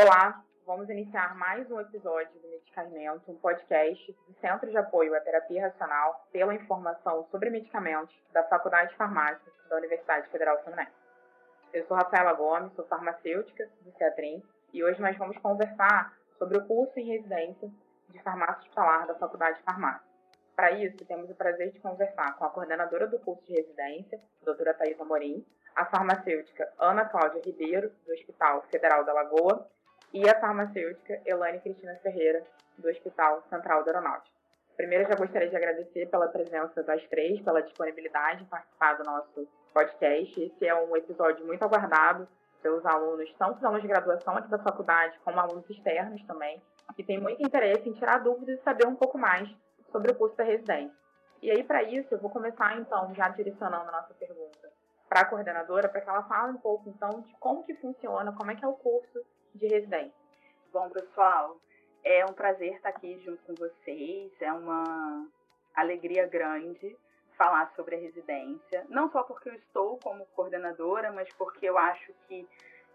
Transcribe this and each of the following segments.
Olá, vamos iniciar mais um episódio do Medicamento, um podcast do Centro de Apoio à Terapia Racional pela informação sobre medicamentos da Faculdade de Farmácia da Universidade Federal Fluminense. Eu sou Rafaela Gomes, sou farmacêutica do CEATRIM e hoje nós vamos conversar sobre o curso em residência de farmácia hospitalar da Faculdade de Farmácia. Para isso, temos o prazer de conversar com a coordenadora do curso de residência, a doutora Thaís Amorim, a farmacêutica Ana Cláudia Ribeiro, do Hospital Federal da Lagoa, e a farmacêutica Elaine Cristina Ferreira, do Hospital Central da Aeronáutica. Primeiro, eu já gostaria de agradecer pela presença das três, pela disponibilidade em participar do nosso podcast. Esse é um episódio muito aguardado pelos alunos, tanto da alunos de graduação aqui da faculdade, como alunos externos também, que têm muito interesse em tirar dúvidas e saber um pouco mais sobre o curso da residência. E aí, para isso, eu vou começar, então, já direcionando a nossa pergunta para a coordenadora, para que ela fale um pouco, então, de como que funciona, como é que é o curso de residência. Bom, pessoal, é um prazer estar aqui junto com vocês, é uma alegria grande falar sobre a residência, não só porque eu estou como coordenadora, mas porque eu acho que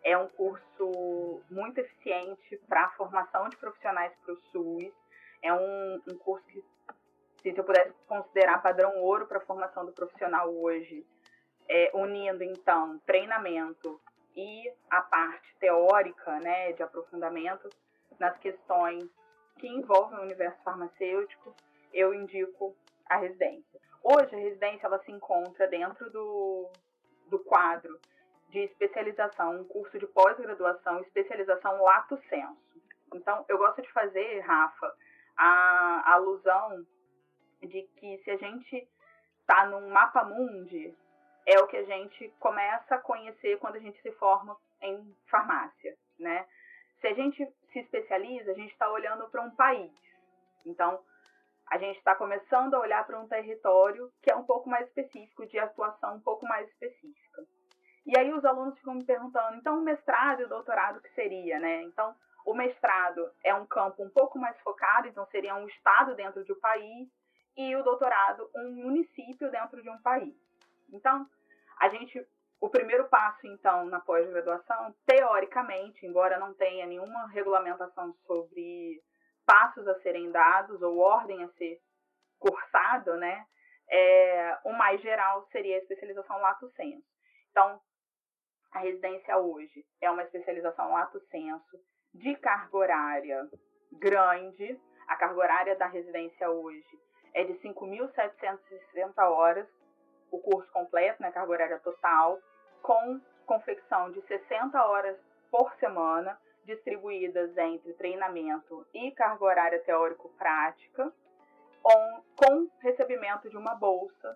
é um curso muito eficiente para a formação de profissionais para o SUS, é um curso que, se eu pudesse considerar padrão ouro para a formação do profissional hoje, unindo, então, treinamento e a parte teórica, né, de aprofundamento nas questões que envolvem o universo farmacêutico, eu indico a residência. Hoje, a residência ela se encontra dentro do quadro de especialização, um curso de pós-graduação, especialização lato sensu. Então, eu gosto de fazer, Rafa, a alusão de que se a gente está num mapa mundi, é o que a gente começa a conhecer quando a gente se forma em farmácia, né? Se a gente se especializa, a gente está olhando para um país. Então, a gente está começando a olhar para um território que é um pouco mais específico, de atuação um pouco mais específica. E aí os alunos ficam me perguntando, então o mestrado e o doutorado o que seria, né? Então, o mestrado é um campo um pouco mais focado, então seria um estado dentro de um país, e o doutorado um município dentro de um país. Então, o primeiro passo, então, na pós-graduação, teoricamente, embora não tenha nenhuma regulamentação sobre passos a serem dados ou ordem a ser cursado, né, o mais geral seria a especialização lato sensu. Então, a residência hoje é uma especialização lato sensu de carga horária grande. A carga horária da residência hoje é de 5.760 horas, o curso completo, né, carga horária total, com confecção de 60 horas por semana, distribuídas entre treinamento e carga horária teórico-prática, com recebimento de uma bolsa.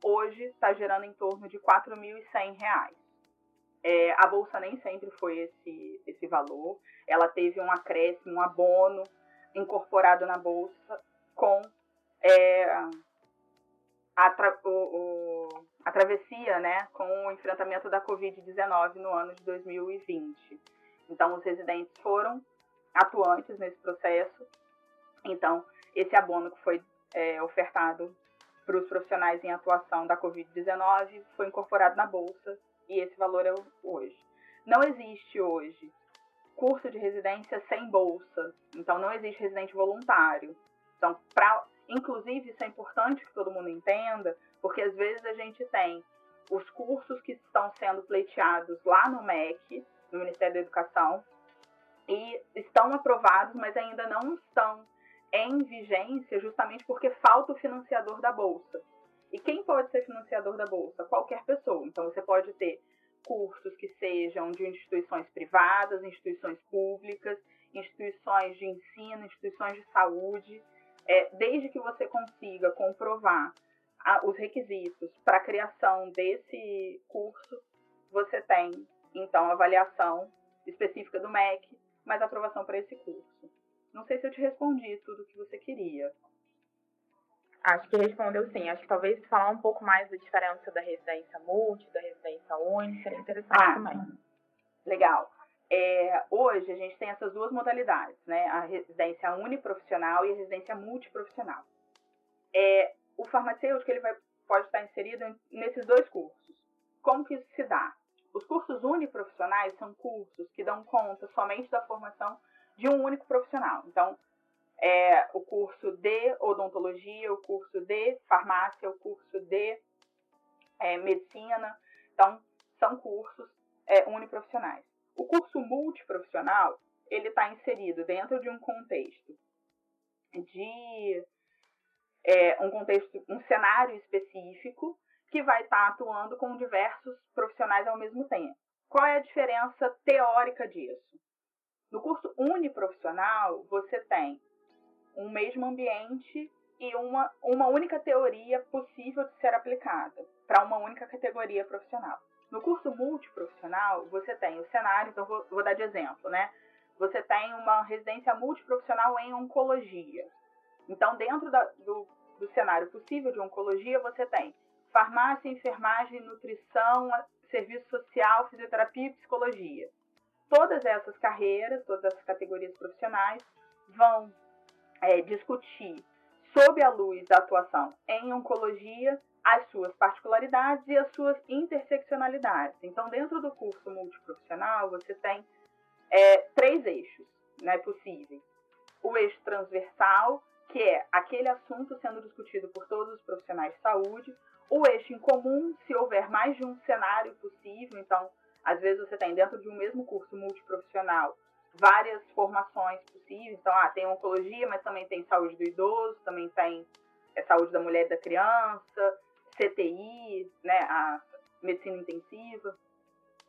Hoje está gerando em torno de R$ 4.100. A bolsa nem sempre foi esse valor, ela teve um acréscimo, um abono incorporado na bolsa com a travessia, né, com o enfrentamento da Covid-19 no ano de 2020. Então, os residentes foram atuantes nesse processo. Então, esse abono que foi ofertado para os profissionais em atuação da Covid-19 foi incorporado na bolsa e esse valor é hoje. Não existe hoje curso de residência sem bolsa. Então, não existe residente voluntário. Então, inclusive, isso é importante que todo mundo entenda, porque às vezes a gente tem os cursos que estão sendo pleiteados lá no MEC, no Ministério da Educação, e estão aprovados, mas ainda não estão em vigência, justamente porque falta o financiador da Bolsa. E quem pode ser financiador da Bolsa? Qualquer pessoa. Então, você pode ter cursos que sejam de instituições privadas, instituições públicas, instituições de ensino, instituições de saúde, desde que você consiga comprovar os requisitos para a criação desse curso, você tem, então, a avaliação específica do MEC, mas aprovação para esse curso. Não sei se eu te respondi tudo o que você queria. Acho que respondeu sim. Acho que talvez falar um pouco mais da diferença da residência multi, da residência uni, seria interessante também. Legal. Hoje a gente tem essas duas modalidades, né? A residência uniprofissional e a residência multiprofissional. O farmacêutico pode estar inserido nesses dois cursos. Como que isso se dá? Os cursos uniprofissionais são cursos que dão conta somente da formação de um único profissional. Então, o curso de odontologia, o curso de farmácia, o curso de medicina. Então, são cursos uniprofissionais. O curso multiprofissional, ele está inserido dentro de um contexto um cenário específico que vai estar atuando com diversos profissionais ao mesmo tempo. Qual é a diferença teórica disso? No curso uniprofissional, você tem um mesmo ambiente e uma única teoria possível de ser aplicada para uma única categoria profissional. No curso multiprofissional, você tem o cenário, então vou dar de exemplo, né? Você tem uma residência multiprofissional em oncologia. Então, dentro do cenário possível de oncologia, você tem farmácia, enfermagem, nutrição, serviço social, fisioterapia e psicologia. Todas essas carreiras, todas essas categorias profissionais vão discutir, sob a luz da atuação em oncologia, as suas particularidades e as suas interseccionalidades. Então, dentro do curso multiprofissional, você tem 3 eixos, né, possíveis. O eixo transversal, que é aquele assunto sendo discutido por todos os profissionais de saúde. O eixo em comum, se houver mais de um cenário possível. Então, às vezes você tem dentro de um mesmo curso multiprofissional várias formações possíveis. Então, tem oncologia, mas também tem saúde do idoso, também tem saúde da mulher e da criança, CTI, né, a medicina intensiva.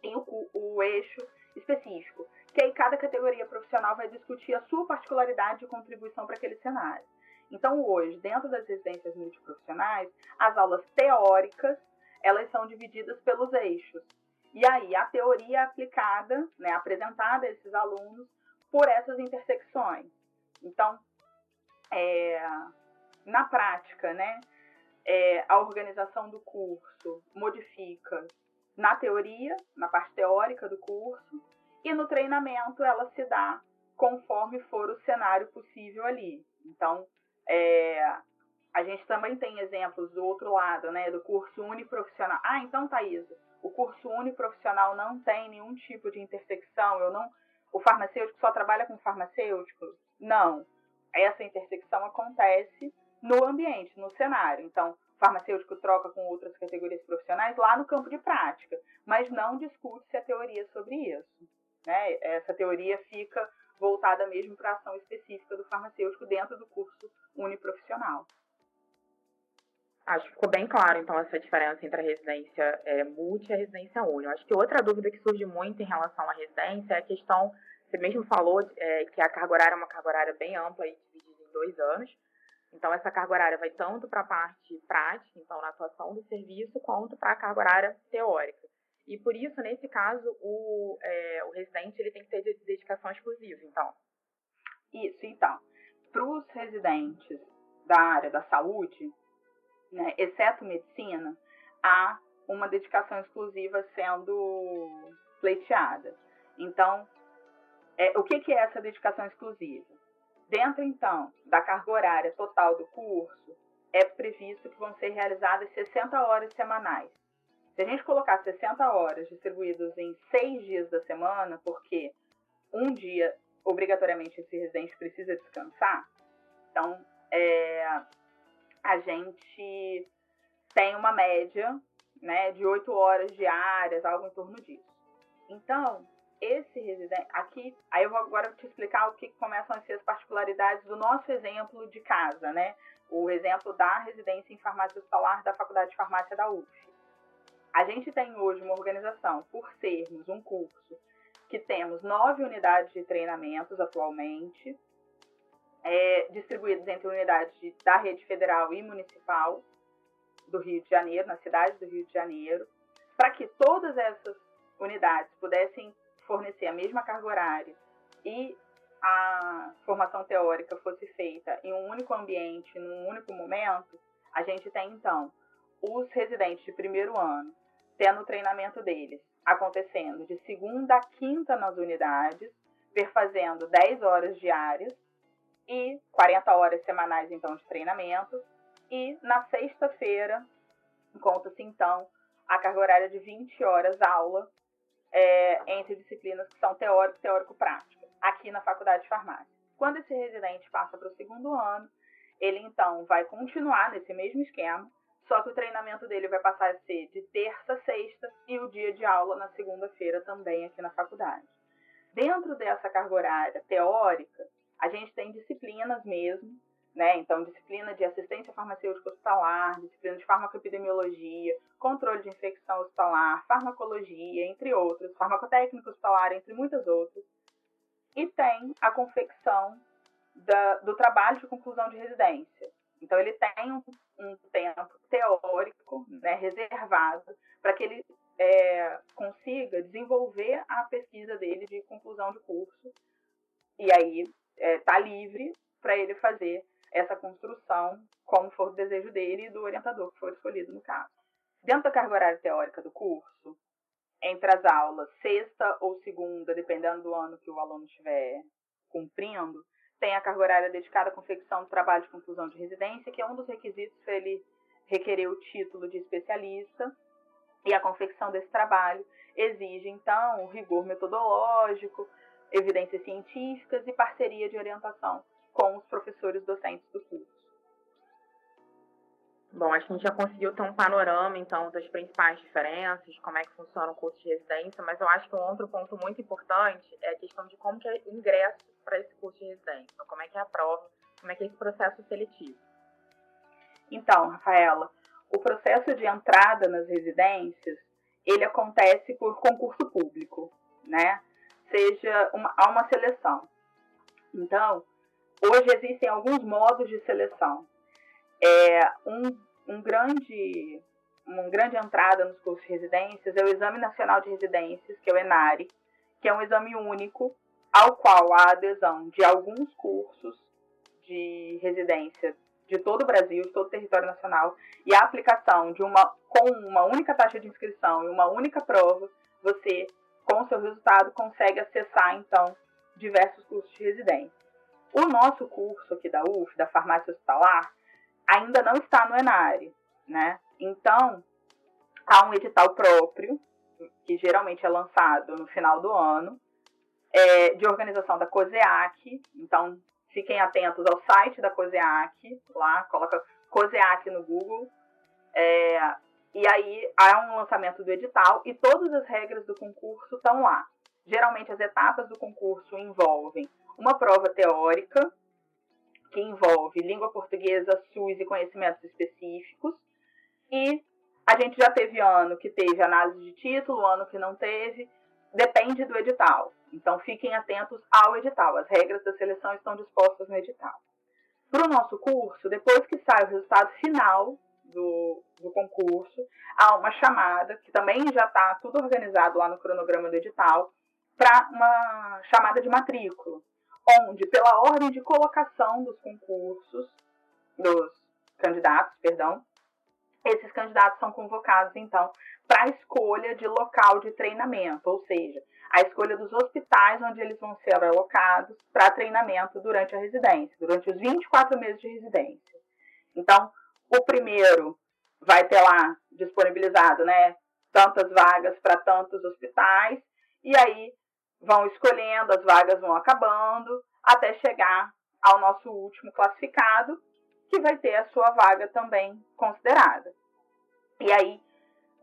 Tem o eixo específico, que aí cada categoria profissional vai discutir a sua particularidade de contribuição para aquele cenário. Então, hoje, dentro das residências multiprofissionais, as aulas teóricas, elas são divididas pelos eixos. E aí, a teoria é aplicada, né, apresentada a esses alunos por essas intersecções. Então, na prática, né, a organização do curso modifica na teoria, na parte teórica do curso, e no treinamento ela se dá conforme for o cenário possível ali. Então, a gente também tem exemplos do outro lado, né, do curso uniprofissional. Então, Thaís, o curso uniprofissional não tem nenhum tipo de intersecção, o farmacêutico só trabalha com farmacêutico? Não. Essa intersecção acontece no ambiente, no cenário. Então, o farmacêutico troca com outras categorias profissionais lá no campo de prática, mas não discute-se a teoria sobre isso, né? Essa teoria fica voltada mesmo para a ação específica do farmacêutico dentro do curso uniprofissional. Acho que ficou bem claro, então, essa diferença entre a residência multi e a residência uni. Eu acho que outra dúvida que surge muito em relação à residência é a questão, você mesmo falou que a carga horária é uma carga horária bem ampla e dividida em 2 anos. Então, essa carga horária vai tanto para a parte prática, então, na atuação do serviço, quanto para a carga horária teórica. E, por isso, nesse caso, o residente ele tem que ter dedicação exclusiva, então. Isso, então. Para os residentes da área da saúde, né, exceto medicina, há uma dedicação exclusiva sendo pleiteada. Então, o que é essa dedicação exclusiva? Dentro, então, da carga horária total do curso, é previsto que vão ser realizadas 60 horas semanais. Se a gente colocar 60 horas distribuídas em 6 dias da semana, porque um dia, obrigatoriamente, esse residente precisa descansar, então, a gente tem uma média, né, de 8 horas diárias, algo em torno disso. Então, esse residente, aí eu vou agora te explicar o que começam a ser as particularidades do nosso exemplo de casa, né? O exemplo da residência em farmácia hospitalar da Faculdade de Farmácia da UF. A gente tem hoje uma organização, por sermos um curso, que temos 9 unidades de treinamentos atualmente, distribuídas entre unidades da rede federal e municipal do Rio de Janeiro, na cidade do Rio de Janeiro, para que todas essas unidades pudessem fornecer a mesma carga horária e a formação teórica fosse feita em um único ambiente, num único momento, a gente tem, então, os residentes de primeiro ano tendo o treinamento deles acontecendo de segunda a quinta nas unidades, perfazendo 10 horas diárias e 40 horas semanais, então, de treinamento. E na sexta-feira, conta-se, então, a carga horária de 20 horas aula entre disciplinas que são teórico e teórico-prática, aqui na Faculdade de Farmácia. Quando esse residente passa para o segundo ano, ele então vai continuar nesse mesmo esquema, só que o treinamento dele vai passar a ser de terça a sexta e o dia de aula na segunda-feira também aqui na faculdade. Dentro dessa carga horária teórica, a gente tem disciplinas mesmo, né? Então, disciplina de assistência farmacêutica hospitalar, disciplina de farmacoepidemiologia, controle de infecção hospitalar, farmacologia, entre outras, farmacotécnica hospitalar, entre muitas outras. E tem a confecção do trabalho de conclusão de residência. Então, ele tem um tempo teórico, né, reservado para que ele consiga desenvolver a pesquisa dele de conclusão de curso. E aí está livre para ele fazer essa construção, como for o desejo dele e do orientador que for escolhido no caso. Dentro da carga horária teórica do curso, entre as aulas, sexta ou segunda, dependendo do ano que o aluno estiver cumprindo, tem a carga horária dedicada à confecção do trabalho de conclusão de residência, que é um dos requisitos para ele requerer o título de especialista. E a confecção desse trabalho exige, então, rigor metodológico, evidências científicas e parceria de orientação com os professores docentes do curso. Bom, acho que a gente já conseguiu ter um panorama, então, das principais diferenças, como é que funciona o curso de residência, mas eu acho que um outro ponto muito importante é a questão de como que é o ingresso para esse curso de residência, então, como é que é a prova, como é que é esse processo seletivo. Então, Rafaela, o processo de entrada nas residências, ele acontece por concurso público, né? Há uma seleção. Então, hoje existem alguns modos de seleção. Uma grande entrada nos cursos de residências é o Exame Nacional de Residências, que é o ENARE, que é um exame único ao qual há adesão de alguns cursos de residência de todo o Brasil, de todo o território nacional, e a aplicação com uma única taxa de inscrição e uma única prova, você, com o seu resultado, consegue acessar, então, diversos cursos de residência. O nosso curso aqui da UF, da farmácia hospitalar, ainda não está no ENARE, né? Então, há um edital próprio, que geralmente é lançado no final do ano, de organização da COSEAC. Então, fiquem atentos ao site da COSEAC, lá, coloca COSEAC no Google, e aí há um lançamento do edital e todas as regras do concurso estão lá. Geralmente, as etapas do concurso envolvem uma prova teórica, que envolve língua portuguesa, SUS e conhecimentos específicos. E a gente já teve ano que teve análise de título, ano que não teve. Depende do edital. Então, fiquem atentos ao edital. As regras da seleção estão dispostas no edital. Para o nosso curso, depois que sai o resultado final do concurso, há uma chamada, que também já está tudo organizado lá no cronograma do edital, para uma chamada de matrícula, onde, pela ordem de colocação dos candidatos, esses candidatos são convocados, então, para a escolha de local de treinamento, ou seja, a escolha dos hospitais onde eles vão ser alocados para treinamento durante a residência, durante os 24 meses de residência. Então, o primeiro vai ter lá disponibilizado, né, tantas vagas para tantos hospitais, e aí vão escolhendo, as vagas vão acabando, até chegar ao nosso último classificado, que vai ter a sua vaga também considerada. E aí,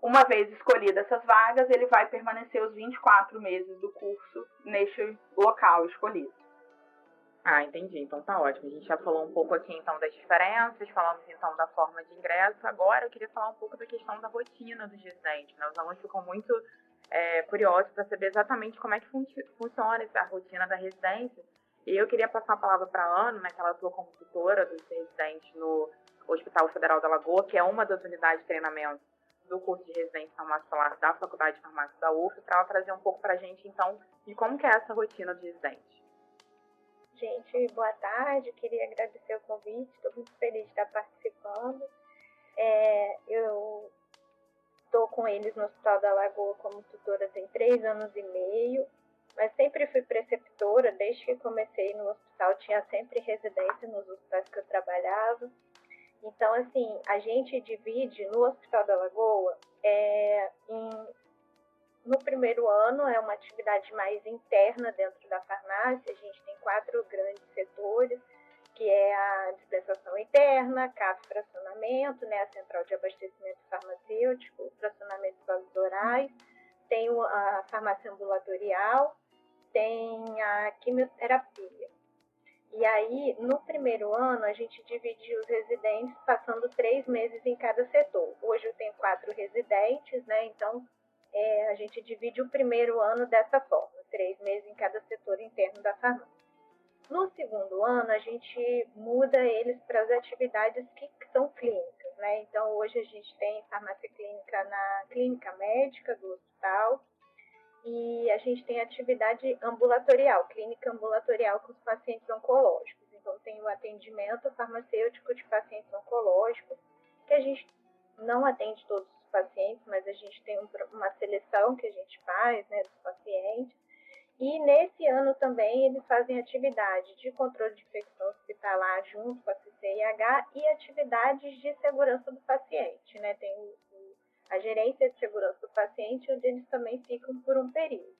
uma vez escolhidas essas vagas, ele vai permanecer os 24 meses do curso neste local escolhido. Ah, entendi. Então tá ótimo. A gente já falou um pouco aqui, então, das diferenças, falamos, então, da forma de ingresso. Agora eu queria falar um pouco da questão da rotina dos residentes, né? Os alunos ficam muito curiosos para saber exatamente como é que funciona essa rotina da residência. E eu queria passar a palavra para a Ana, né, que ela atua como tutora dos residentes no Hospital Federal da Lagoa, que é uma das unidades de treinamento do curso de residência farmácia da Faculdade de Farmácia da UF, para ela trazer um pouco para a gente, então, de como que é essa rotina de residente. Gente, boa tarde, queria agradecer o convite, estou muito feliz de estar participando. Eu estou com eles no Hospital da Lagoa como tutora tem 3 anos e meio, mas sempre fui preceptora, desde que comecei no hospital, tinha sempre residência nos hospitais que eu trabalhava. Então, assim, a gente divide no Hospital da Lagoa em no primeiro ano é uma atividade mais interna dentro da farmácia. A gente tem 4 grandes setores, que é a dispensação interna, CAF fracionamento, né, a central de abastecimento farmacêutico, fracionamento de sólidos orais, tem a farmácia ambulatorial, tem a quimioterapia. E aí, no primeiro ano, a gente dividiu os residentes passando 3 meses em cada setor. Hoje eu tenho 4 residentes, né? Então, a gente divide o primeiro ano dessa forma, 3 meses em cada setor interno da farmácia. No segundo ano, a gente muda eles para as atividades que são clínicas, né? Então, hoje a gente tem farmácia clínica na clínica médica do hospital, e a gente tem atividade ambulatorial, clínica ambulatorial com os pacientes oncológicos. Então, tem o atendimento farmacêutico de pacientes oncológicos, que a gente não atende todos os pacientes, mas a gente tem uma seleção que a gente faz, né, dos pacientes. E nesse ano também eles fazem atividade de controle de infecção hospitalar junto com a CCIH e atividades de segurança do paciente, né? Tem a gerência de segurança do paciente, onde eles também ficam por um período.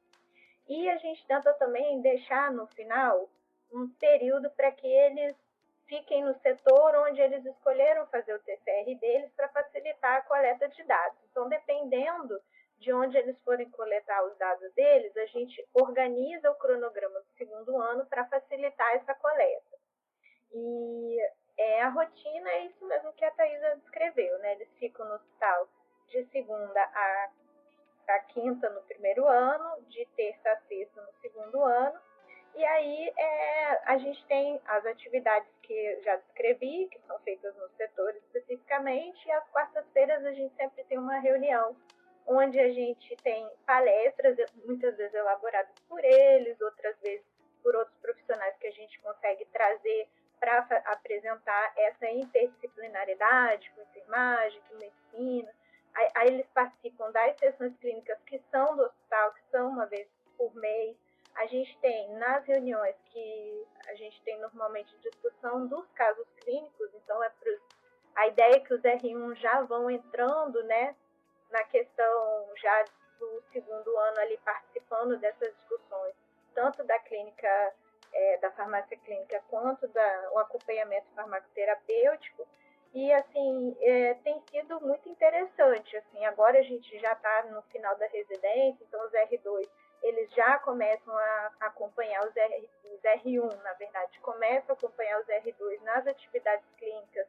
E a gente tenta também deixar no final um período para que eles fiquem no setor onde eles escolheram fazer o TCR deles para facilitar a coleta de dados. Então, dependendo de onde eles forem coletar os dados deles, a gente organiza o cronograma do segundo ano para facilitar essa coleta. E a rotina é isso mesmo que a Thaisa descreveu, né? Eles ficam no hospital de segunda a quinta no primeiro ano, de terça a sexta no segundo ano. E aí a gente tem as atividades que eu já descrevi, que são feitas no setor especificamente, e às quartas-feiras a gente sempre tem uma reunião, onde a gente tem palestras, muitas vezes elaboradas por eles, outras vezes por outros profissionais que a gente consegue trazer para apresentar essa interdisciplinaridade com enfermagem, com medicina. Aí eles participam das sessões clínicas que são do hospital, que são uma vez por mês. A gente tem nas reuniões que a gente tem normalmente discussão dos casos clínicos, então a ideia é que os R1 já vão entrando, né, na questão já do segundo ano ali participando dessas discussões, tanto da clínica, da farmácia clínica, quanto o acompanhamento farmacoterapêutico. E, assim, tem sido muito interessante, assim, agora a gente já está no final da residência, então os R2, eles já começam a acompanhar os R1, na verdade, começam a acompanhar os R2 nas atividades clínicas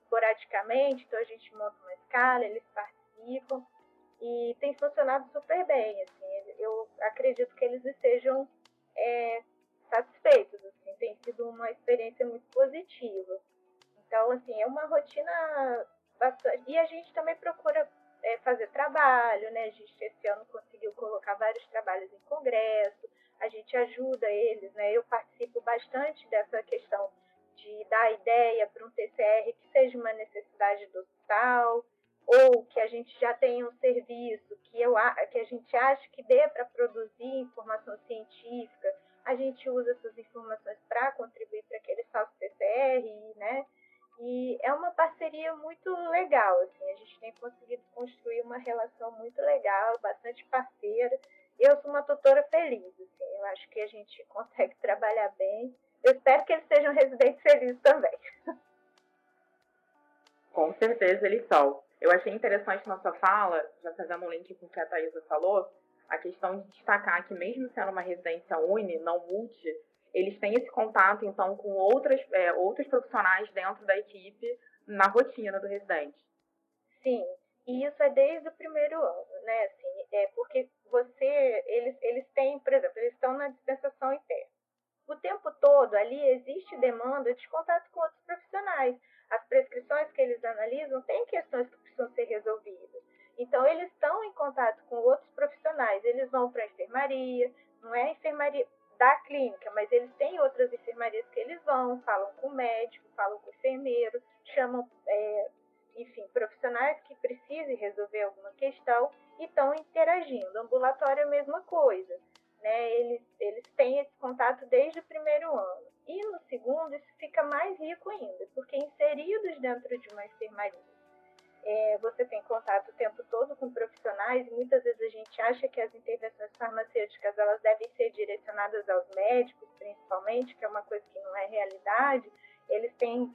esporadicamente, então a gente monta uma escala, eles participam, e tem funcionado super bem, assim, eu acredito que eles estejam satisfeitos, assim, tem sido uma experiência muito positiva. Então, assim, é uma rotina bastante... E a gente também procura fazer trabalho, né? A gente, esse ano, conseguiu colocar vários trabalhos em congresso, a gente ajuda eles, né? Eu participo bastante dessa questão de dar ideia para um TCR que seja uma necessidade do hospital, ou que a gente já tenha um serviço que a gente acha que dê para produzir informação científica, a gente usa essas informações para contribuir para que eles façam TCR, né? E é uma parceria muito legal, assim, a gente tem conseguido construir uma relação muito legal, bastante parceira. Eu sou uma tutora feliz, assim, eu acho que a gente consegue trabalhar bem. Eu espero que eles sejam residentes felizes também. Com certeza eles são. Eu achei interessante na sua fala, já fazendo um link com o que a Thaisa falou, a questão de destacar que mesmo sendo uma residência uni, não multi, eles têm esse contato, então, com outros profissionais dentro da equipe na rotina do residente. Sim, e isso é desde o primeiro ano, né? Assim, porque eles têm, por exemplo, eles estão na dispensação interna. O tempo todo ali existe demanda de contato com outros profissionais. As prescrições que eles analisam têm questões que precisam ser resolvidas. Então, eles estão em contato com outros profissionais. Eles vão para a enfermaria, não é a enfermaria da clínica, mas eles têm outras enfermarias que eles vão, falam com o médico, falam com o enfermeiro, chamam, enfim, profissionais que precisem resolver alguma questão e estão interagindo. Ambulatório é a mesma coisa, né? Eles têm esse contato desde o primeiro ano. E no segundo, isso fica mais rico ainda, porque inseridos dentro de uma enfermaria, você tem contato o tempo todo com profissionais e muitas vezes a gente acha que as intervenções farmacêuticas elas devem ser direcionadas aos médicos, principalmente, que é uma coisa que não é realidade. Eles têm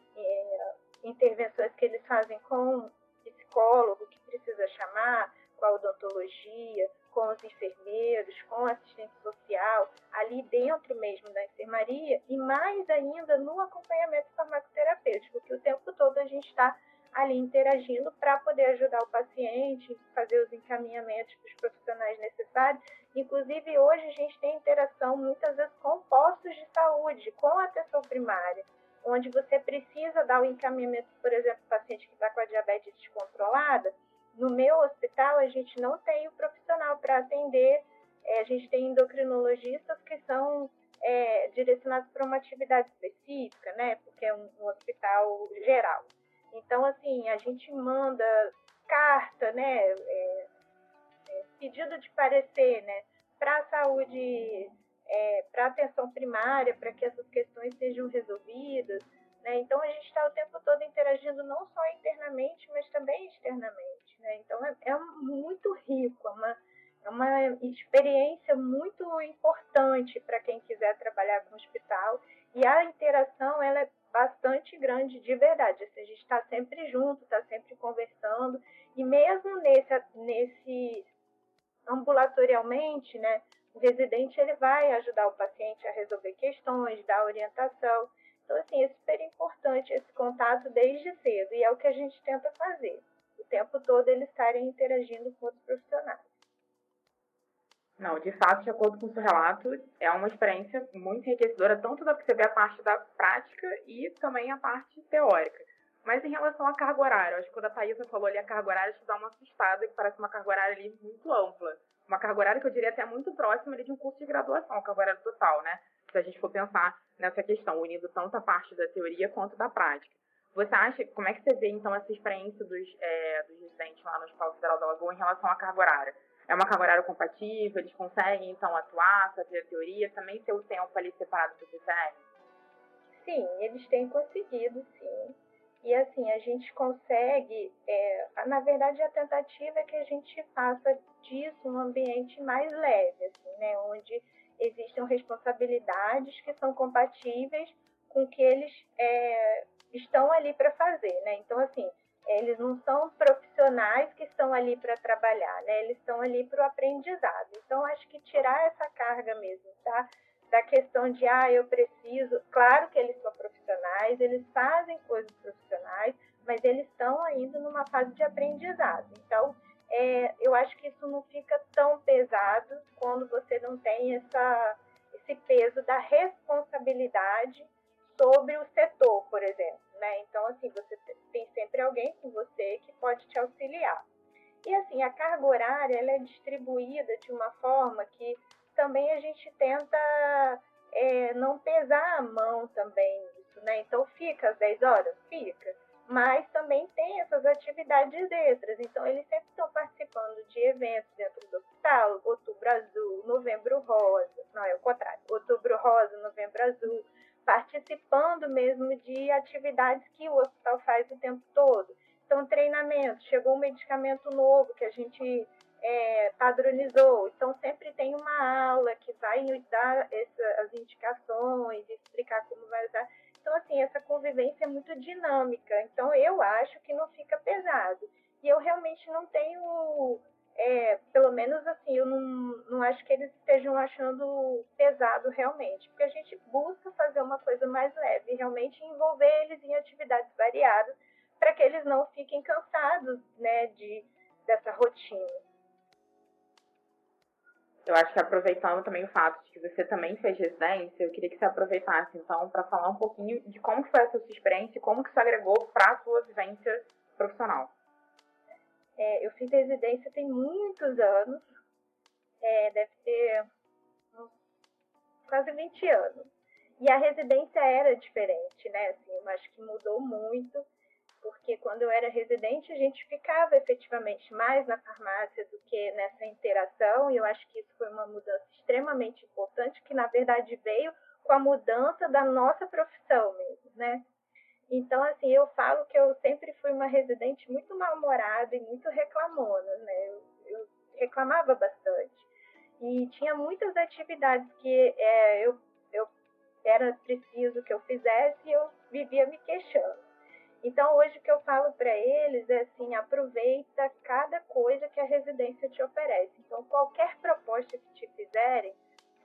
intervenções que eles fazem com psicólogo, que precisa chamar, com a odontologia, com os enfermeiros, com o assistente social, ali dentro mesmo da enfermaria, e mais ainda no acompanhamento farmacoterapêutico, que o tempo todo a gente está ali interagindo para poder ajudar o paciente, fazer os encaminhamentos para os profissionais necessários. Inclusive, hoje a gente tem interação muitas vezes com postos de saúde, com a atenção primária, onde você precisa dar o encaminhamento, por exemplo, do paciente que está com a diabetes descontrolada. No meu hospital, a gente não tem o profissional para atender, a gente tem endocrinologistas que são direcionados para uma atividade específica, né? Porque é um hospital geral. Então, assim, a gente manda carta, né? Pedido de parecer, né? Para a saúde, para a atenção primária, para que essas questões sejam resolvidas, né? Então, a gente está o tempo todo interagindo não só internamente, mas também externamente, né? Então, é muito rico, é uma experiência muito importante para quem quiser trabalhar com o hospital, e a interação, ela é bastante grande de verdade. Assim, a gente está sempre junto, está sempre conversando, e mesmo nesse ambulatorialmente, né, o residente ele vai ajudar o paciente a resolver questões, dar orientação. Então, assim, é super importante esse contato desde cedo, e é o que a gente tenta fazer. O tempo todo eles estarem interagindo com outros profissionais. Não, de fato, de acordo com o seu relato, é uma experiência muito enriquecedora, tanto da você ver a parte da prática e também a parte teórica. Mas em relação à carga horária, acho que quando a Thaisa falou ali a carga horária, acho que dá uma assustada, que parece uma carga horária ali muito ampla. Uma carga horária que eu diria até muito próxima ali de um curso de graduação, a carga horária total, né? Se a gente for pensar nessa questão, unindo tanto a parte da teoria quanto da prática. Você acha, como é que você vê, então, essa experiência dos residentes lá no Hospital Federal da Lagoa em relação à carga horária? É uma carga horária compatível? Eles conseguem, então, atuar, fazer a teoria, também ter o tempo ali separado para o CCR? Sim, eles têm conseguido, sim. E, assim, a gente consegue... na verdade, a tentativa é que a gente faça disso um ambiente mais leve, assim, né? Onde existam responsabilidades que são compatíveis com o que eles estão ali para fazer, né? Então, assim, eles não são profissionais que estão ali para trabalhar, né? Eles estão ali para o aprendizado. Então, acho que tirar essa carga mesmo, tá? Da questão de, eu preciso... Claro que eles são profissionais, eles fazem coisas profissionais, mas eles estão ainda numa fase de aprendizado. Então, eu acho que isso não fica tão pesado quando você não tem esse peso da responsabilidade sobre o setor, por exemplo, né? Então, assim, você tem sempre alguém com você que pode te auxiliar. E, assim, a carga horária, ela é distribuída de uma forma que também a gente tenta não pesar a mão também nisso, né? Então, fica às 10 horas? Fica. Mas também tem essas atividades extras. Então, eles sempre estão participando de eventos dentro do hospital, Outubro Azul, Novembro Rosa, não, é o contrário, Outubro Rosa, Novembro Azul, participando mesmo de atividades que o hospital faz o tempo todo. Então, treinamento, chegou um medicamento novo que a gente padronizou, então sempre tem uma aula que vai dar as indicações, explicar como vai usar. Então, assim, essa convivência é muito dinâmica, então eu acho que não fica pesado. E eu realmente não tenho, pelo menos assim, eu não acho que eles estejam achando pesado realmente, porque a gente busca fazer uma coisa mais leve, realmente envolver eles em atividades variadas, para que eles não fiquem cansados, né, dessa rotina. Eu acho que aproveitando também o fato de que você também fez residência, eu queria que você aproveitasse, então, para falar um pouquinho de como que foi essa sua experiência e como que isso agregou para a sua vivência profissional. Eu fiz residência tem muitos anos, deve ter quase 20 anos. E a residência era diferente, né? Assim, eu acho que mudou muito, porque quando eu era residente, a gente ficava efetivamente mais na farmácia do que nessa interação, e eu acho que isso foi uma mudança extremamente importante, que na verdade veio com a mudança da nossa profissão mesmo, né? Então, assim, eu falo que eu sempre fui uma residente muito mal-humorada e muito reclamona, né? Eu reclamava bastante. E tinha muitas atividades que eu era preciso que eu fizesse e eu vivia me queixando. Então, hoje o que eu falo para eles é assim, aproveita cada coisa que a residência te oferece. Então, qualquer proposta que te fizerem,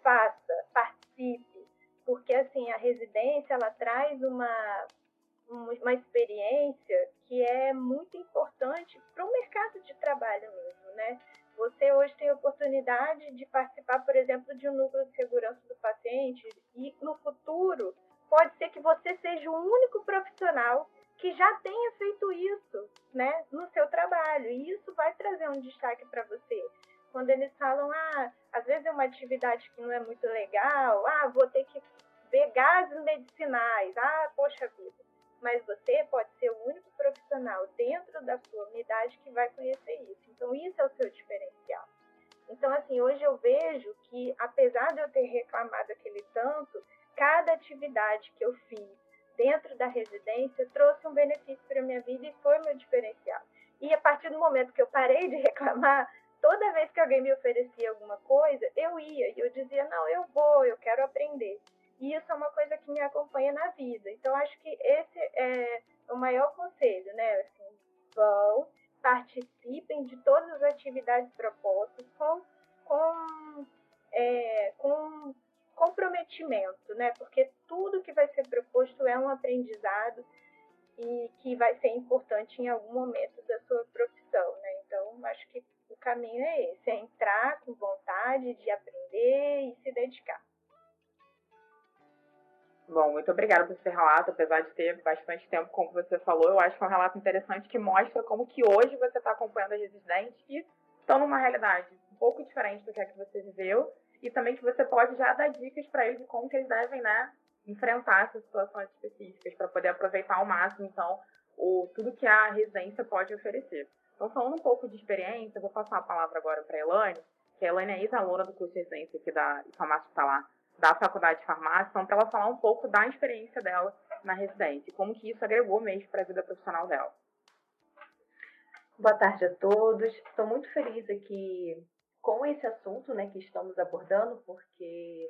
faça, participe, porque assim, a residência, ela traz uma experiência que é muito importante para o mercado de trabalho mesmo, né? Você hoje tem a oportunidade de participar, por exemplo, de um núcleo de segurança do paciente e no futuro pode ser que você seja o único profissional que já tenha feito isso, né, no seu trabalho. E isso vai trazer um destaque para você. Quando eles falam, às vezes é uma atividade que não é muito legal, vou ter que ver gases medicinais, poxa vida. Mas você pode ser o único profissional dentro da sua unidade que vai conhecer isso. Então, isso é o seu diferencial. Então, assim, hoje eu vejo que, apesar de eu ter reclamado aquele tanto, cada atividade que eu fiz dentro da residência trouxe um benefício para a minha vida e foi o meu diferencial. E a partir do momento que eu parei de reclamar, toda vez que alguém me oferecia alguma coisa, eu ia e eu dizia, não, eu vou, eu quero aprender. E isso é uma coisa que me acompanha na vida. Então, acho que esse é o maior conselho, né? Assim, vão, participem de todas as atividades propostas com comprometimento, né? Porque tudo que vai ser proposto é um aprendizado e que vai ser importante em algum momento da sua profissão, né? Então, acho que o caminho é esse, é entrar com vontade de aprender e se dedicar. Bom, muito obrigada por esse relato, apesar de ter bastante tempo, como você falou, eu acho que é um relato interessante que mostra como que hoje você está acompanhando as residentes que estão numa realidade um pouco diferente do que você viveu e também que você pode já dar dicas para eles de como que eles devem, né, enfrentar essas situações específicas para poder aproveitar ao máximo, então, tudo que a residência pode oferecer. Então, falando um pouco de experiência, eu vou passar a palavra agora para a Elaine, que a Elaine é ex-aluna do curso de residência aqui da Farmácia Hospitalar, da Faculdade de Farmácia, então, para ela falar um pouco da experiência dela na residência e como que isso agregou mesmo para a vida profissional dela. Boa tarde a todos. Estou muito feliz aqui com esse assunto, né, que estamos abordando, porque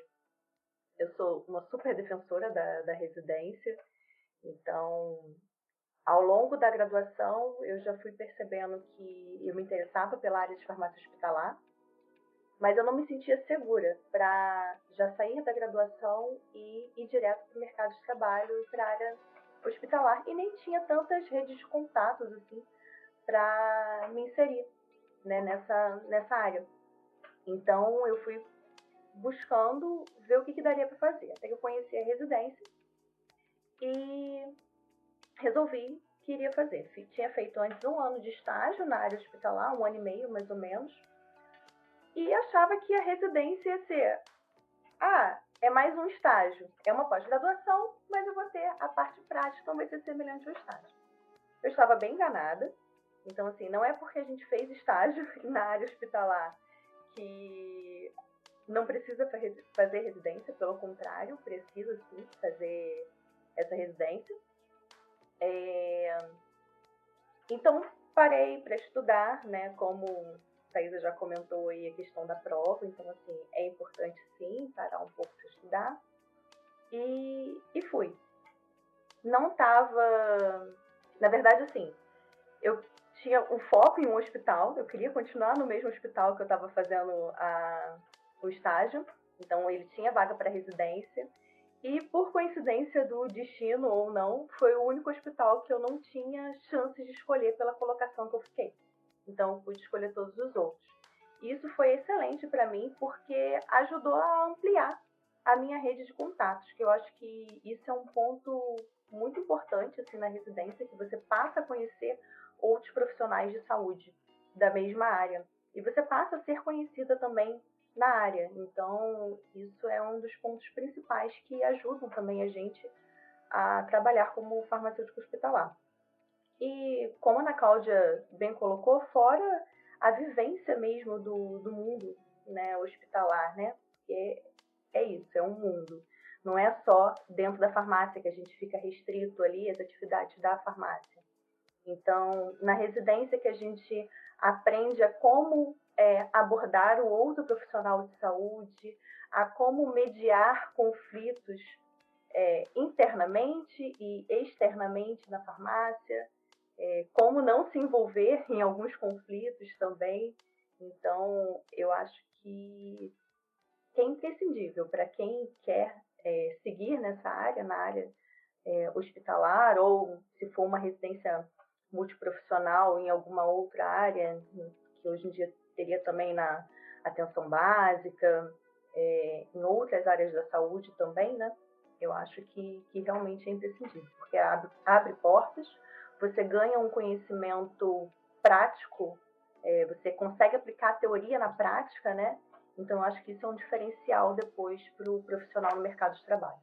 eu sou uma super defensora da residência. Então, ao longo da graduação, eu já fui percebendo que eu me interessava pela área de farmácia hospitalar, mas eu não me sentia segura para já sair da graduação e ir direto para o mercado de trabalho e para a área hospitalar. E nem tinha tantas redes de contatos assim para me inserir, né, nessa área. Então, eu fui buscando ver o que daria para fazer. Até que eu conheci a residência e resolvi que iria fazer. Tinha feito antes 1 ano de estágio na área hospitalar, 1 ano e meio mais ou menos, e achava que a residência ia ser, é mais um estágio, é uma pós-graduação, mas eu vou ter a parte prática, então vai ser semelhante ao estágio. Eu estava bem enganada, então assim, não é porque a gente fez estágio na área hospitalar que não precisa fazer residência, pelo contrário, precisa sim fazer essa residência. Então, parei para estudar, né, como a Thaisa já comentou aí a questão da prova, então, assim, é importante, sim, parar um pouco para estudar. E fui. Não estava... Na verdade, assim, eu tinha um foco em um hospital, eu queria continuar no mesmo hospital que eu estava fazendo o estágio, então ele tinha vaga para residência. E, por coincidência do destino ou não, foi o único hospital que eu não tinha chances de escolher pela colocação que eu fiquei. Então, eu pude escolher todos os outros. E isso foi excelente para mim, porque ajudou a ampliar a minha rede de contatos, que eu acho que isso é um ponto muito importante assim, na residência, que você passa a conhecer outros profissionais de saúde da mesma área. E você passa a ser conhecida também na área. Então, isso é um dos pontos principais que ajudam também a gente a trabalhar como farmacêutico hospitalar. E, como a Ana Cláudia bem colocou, fora a vivência mesmo do mundo, né, hospitalar, né? Porque é isso, é um mundo. Não é só dentro da farmácia que a gente fica restrito ali às atividades da farmácia. Então, na residência que a gente aprende a como abordar o outro profissional de saúde, a como mediar conflitos internamente e externamente na farmácia, como não se envolver em alguns conflitos também. Então, eu acho que é imprescindível para quem quer seguir nessa área, na área hospitalar, ou se for uma residência multiprofissional em alguma outra área, que hoje em dia teria também na atenção básica, em outras áreas da saúde também, né? Eu acho que realmente é imprescindível, porque abre portas, você ganha um conhecimento prático, você consegue aplicar a teoria na prática, né? Então, eu acho que isso é um diferencial depois para o profissional no mercado de trabalho.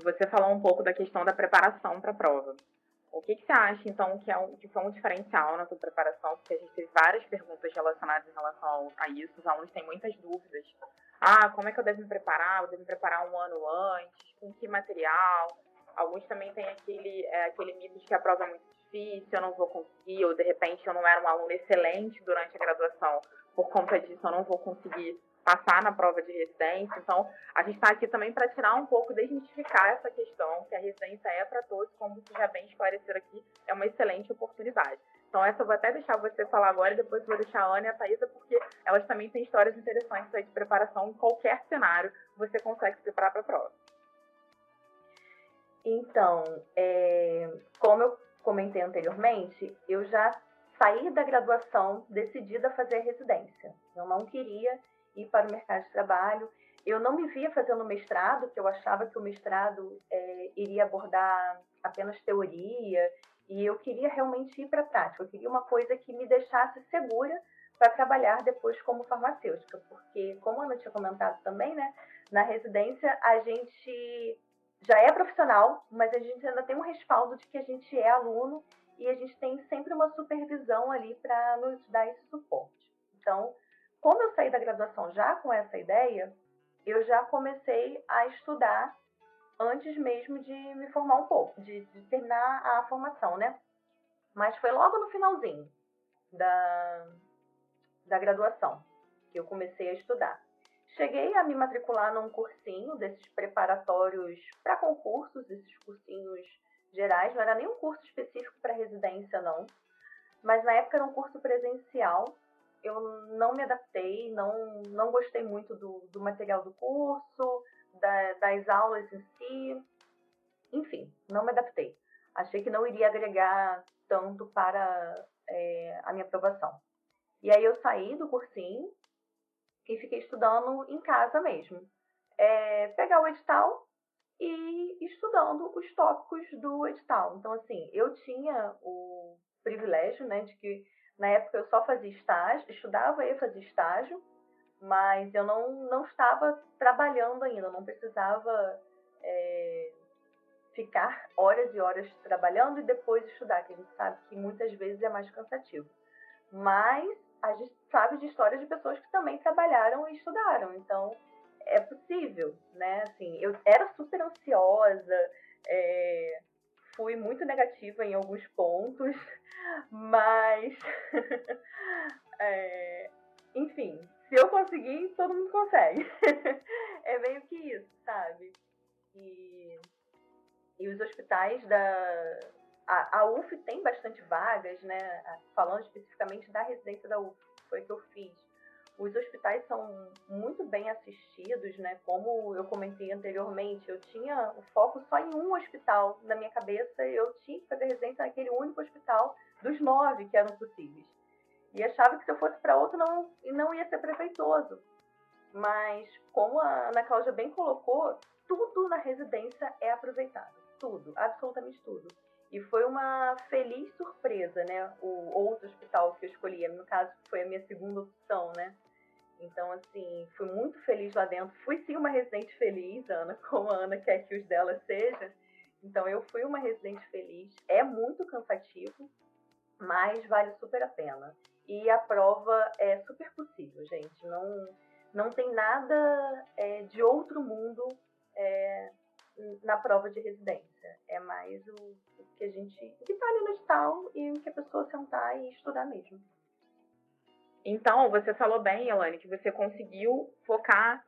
Você falou um pouco da questão da preparação para a prova. O que você acha, então, que foi um diferencial na sua preparação? Porque a gente teve várias perguntas relacionadas em relação a isso. Os alunos têm muitas dúvidas. Como é que eu devo me preparar? Eu devo me preparar um ano antes? Com que material? Alguns também têm aquele mito de que a prova é muito difícil, eu não vou conseguir, ou de repente eu não era um aluno excelente durante a graduação, por conta disso eu não vou conseguir passar na prova de residência. Então, a gente está aqui também para tirar um pouco, desmistificar essa questão, que a residência é para todos, como você já bem esclareceu aqui, é uma excelente oportunidade. Então, essa eu vou até deixar você falar agora, e depois vou deixar a Ana e a Thaisa, porque elas também têm histórias interessantes aí de preparação. Em qualquer cenário, você consegue se preparar para a prova. Então, como eu comentei anteriormente, eu já saí da graduação decidida a fazer a residência. Eu não queria ir para o mercado de trabalho. Eu não me via fazendo mestrado, porque eu achava que o mestrado iria abordar apenas teoria, e eu queria realmente ir para a prática. Eu queria uma coisa que me deixasse segura para trabalhar depois como farmacêutica, porque, como a Ana tinha comentado também, né, na residência a gente já é profissional, mas a gente ainda tem um respaldo de que a gente é aluno e a gente tem sempre uma supervisão ali para nos dar esse suporte. Então, como eu saí da graduação já com essa ideia, eu já comecei a estudar antes mesmo de me formar um pouco, de terminar a formação, né? Mas foi logo no finalzinho da graduação que eu comecei a estudar. Cheguei a me matricular num cursinho desses preparatórios para concursos, esses cursinhos gerais, não era nem um curso específico para residência, não. Mas na época era um curso presencial. Eu não me adaptei, não gostei muito do material do curso, das aulas em si. Enfim, não me adaptei. Achei que não iria agregar tanto para a minha aprovação. E aí eu saí do cursinho e fiquei estudando em casa mesmo. Pegar o edital e estudando os tópicos do edital. Então, assim, eu tinha o privilégio, né, de que na época eu só fazia estágio, estudava e fazia estágio, mas eu não estava trabalhando ainda, não precisava ficar horas e horas trabalhando e depois estudar, que a gente sabe que muitas vezes é mais cansativo. Mas a gente sabe de histórias de pessoas que também trabalharam e estudaram, então é possível, né? Assim, eu era super ansiosa, fui muito negativa em alguns pontos, mas enfim, se eu conseguir, todo mundo consegue. É meio que isso, sabe? E os hospitais a UF tem bastante vagas, né? Falando especificamente da residência da UF, que foi que eu fiz. Os hospitais são muito bem assistidos, né? Como eu comentei anteriormente, eu tinha o foco só em um hospital na minha cabeça, eu tinha que fazer residência naquele único hospital dos 9 que eram possíveis. E achava que se eu fosse para outro não ia ser proveitoso. Mas, como a Ana Cláudia bem colocou, tudo na residência é aproveitado. Tudo, absolutamente tudo. E foi uma feliz surpresa, né? O outro hospital que eu escolhi, no caso, foi a minha segunda opção, né? Então, assim, fui muito feliz lá dentro. Fui sim uma residente feliz, Ana, como a Ana quer que os dela seja. Então, eu fui uma residente feliz. É muito cansativo, mas vale super a pena. E a prova é super possível, gente. não tem nada de outro mundo na prova de residência. É mais o que a gente, o que está ali no edital e o que a pessoa sentar e estudar mesmo. Então, você falou bem, Elane, que você conseguiu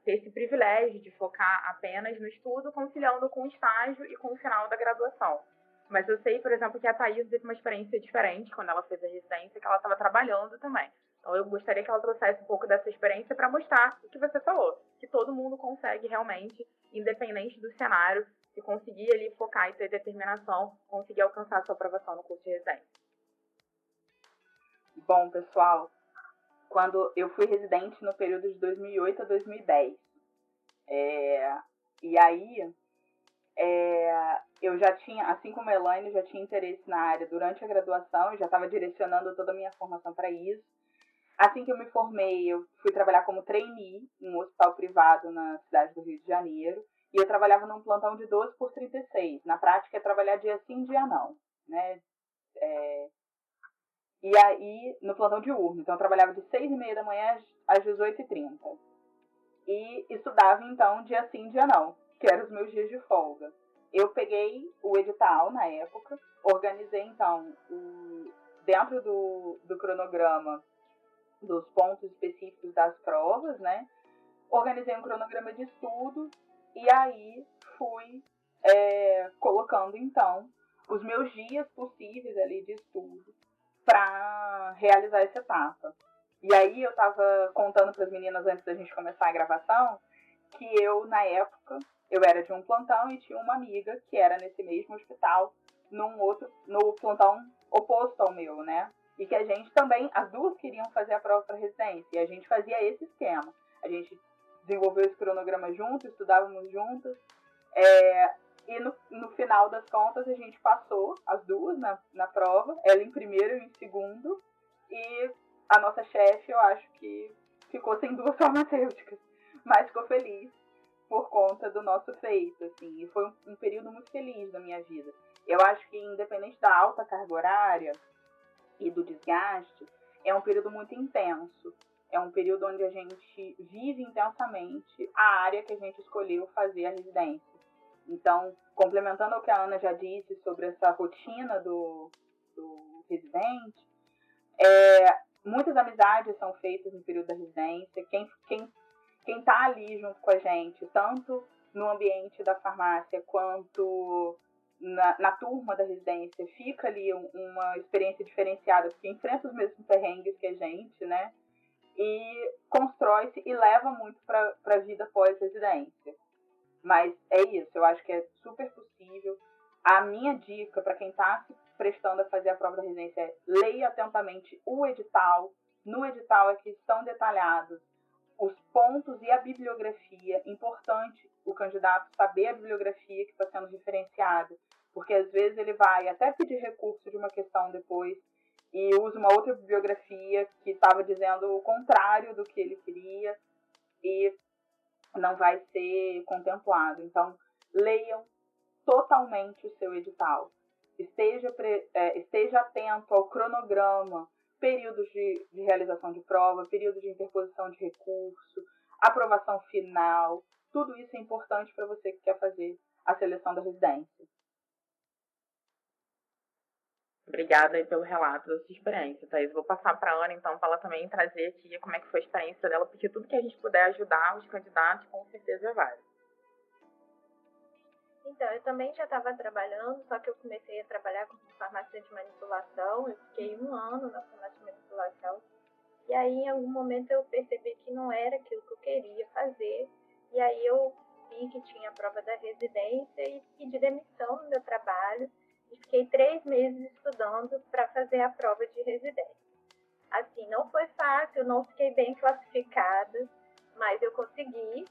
ter esse privilégio de focar apenas no estudo, conciliando com o estágio e com o final da graduação. Mas eu sei, por exemplo, que a Thaís teve uma experiência diferente quando ela fez a residência, que ela estava trabalhando também. Então, eu gostaria que ela trouxesse um pouco dessa experiência para mostrar o que você falou, que todo mundo consegue realmente, independente do cenário, se conseguir ali focar e ter determinação, conseguir alcançar a sua aprovação no curso de residência. Bom, pessoal, quando eu fui residente no período de 2008 a 2010. E aí, eu já tinha, assim como a Elaine, já tinha interesse na área durante a graduação, eu já estava direcionando toda a minha formação para isso. Assim que eu me formei, eu fui trabalhar como trainee em um hospital privado na cidade do Rio de Janeiro, e eu trabalhava num plantão de 12/36. Na prática, é trabalhar dia sim, dia não, né? E aí, no plantão diurno. Então, eu trabalhava de 6h30 da manhã às 18h30. E estudava, então, dia sim, dia não, que eram os meus dias de folga. Eu peguei o edital, na época, organizei, então, dentro do cronograma dos pontos específicos das provas, né? Organizei um cronograma de estudo e aí fui colocando, então, os meus dias possíveis ali de estudo para realizar essa etapa. E aí eu estava contando para as meninas antes da gente começar a gravação que eu, na época, eu era de um plantão e tinha uma amiga que era nesse mesmo hospital, no plantão oposto ao meu, né? E que a gente também, as duas queriam fazer a prova para residência, e a gente fazia esse esquema. A gente desenvolveu esse cronograma juntos, estudávamos juntas, e no final das contas a gente passou as duas na prova, ela em primeiro e em segundo, e a nossa chefe, eu acho que ficou sem 2 farmacêuticas, mas ficou feliz por conta do nosso feito, assim, e foi um período muito feliz da minha vida. Eu acho que, independente da alta carga horária e do desgaste, é um período muito intenso, é um período onde a gente vive intensamente a área que a gente escolheu fazer a residência. Então, complementando o que a Ana já disse sobre essa rotina do residente, muitas amizades são feitas no período da residência. Quem está ali junto com a gente, tanto no ambiente da farmácia quanto na turma da residência, fica ali uma experiência diferenciada, porque enfrenta os mesmos perrengues que a gente, né? E constrói-se e leva muito para a vida pós-residência. Mas é isso, eu acho que é super possível. A minha dica para quem está se prestando a fazer a prova da residência é: leia atentamente o edital. No edital é que estão detalhados os pontos e a bibliografia. Importante o candidato saber a bibliografia que está sendo referenciada, porque às vezes ele vai até pedir recurso de uma questão depois e usa uma outra bibliografia que estava dizendo o contrário do que ele queria e não vai ser contemplado. Então, leiam totalmente o seu edital. Esteja atento ao cronograma, períodos de realização de prova, período de interposição de recurso, aprovação final. Tudo isso é importante para você que quer fazer a seleção da residência. Obrigada aí pelo relato da sua experiência, Thaís. Vou passar para a Ana, então, para ela também trazer aqui como é que foi a experiência dela, porque tudo que a gente puder ajudar os candidatos, com certeza vale. Então, eu também já estava trabalhando, só que eu comecei a trabalhar com farmácia de manipulação. Eu fiquei 1 ano na farmácia de manipulação. E aí, em algum momento, eu percebi que não era aquilo que eu queria fazer. E aí, eu vi que tinha a prova da residência e pedi demissão do meu trabalho. E fiquei 3 meses estudando para fazer a prova de residência. Assim, não foi fácil, não fiquei bem classificada, mas eu consegui.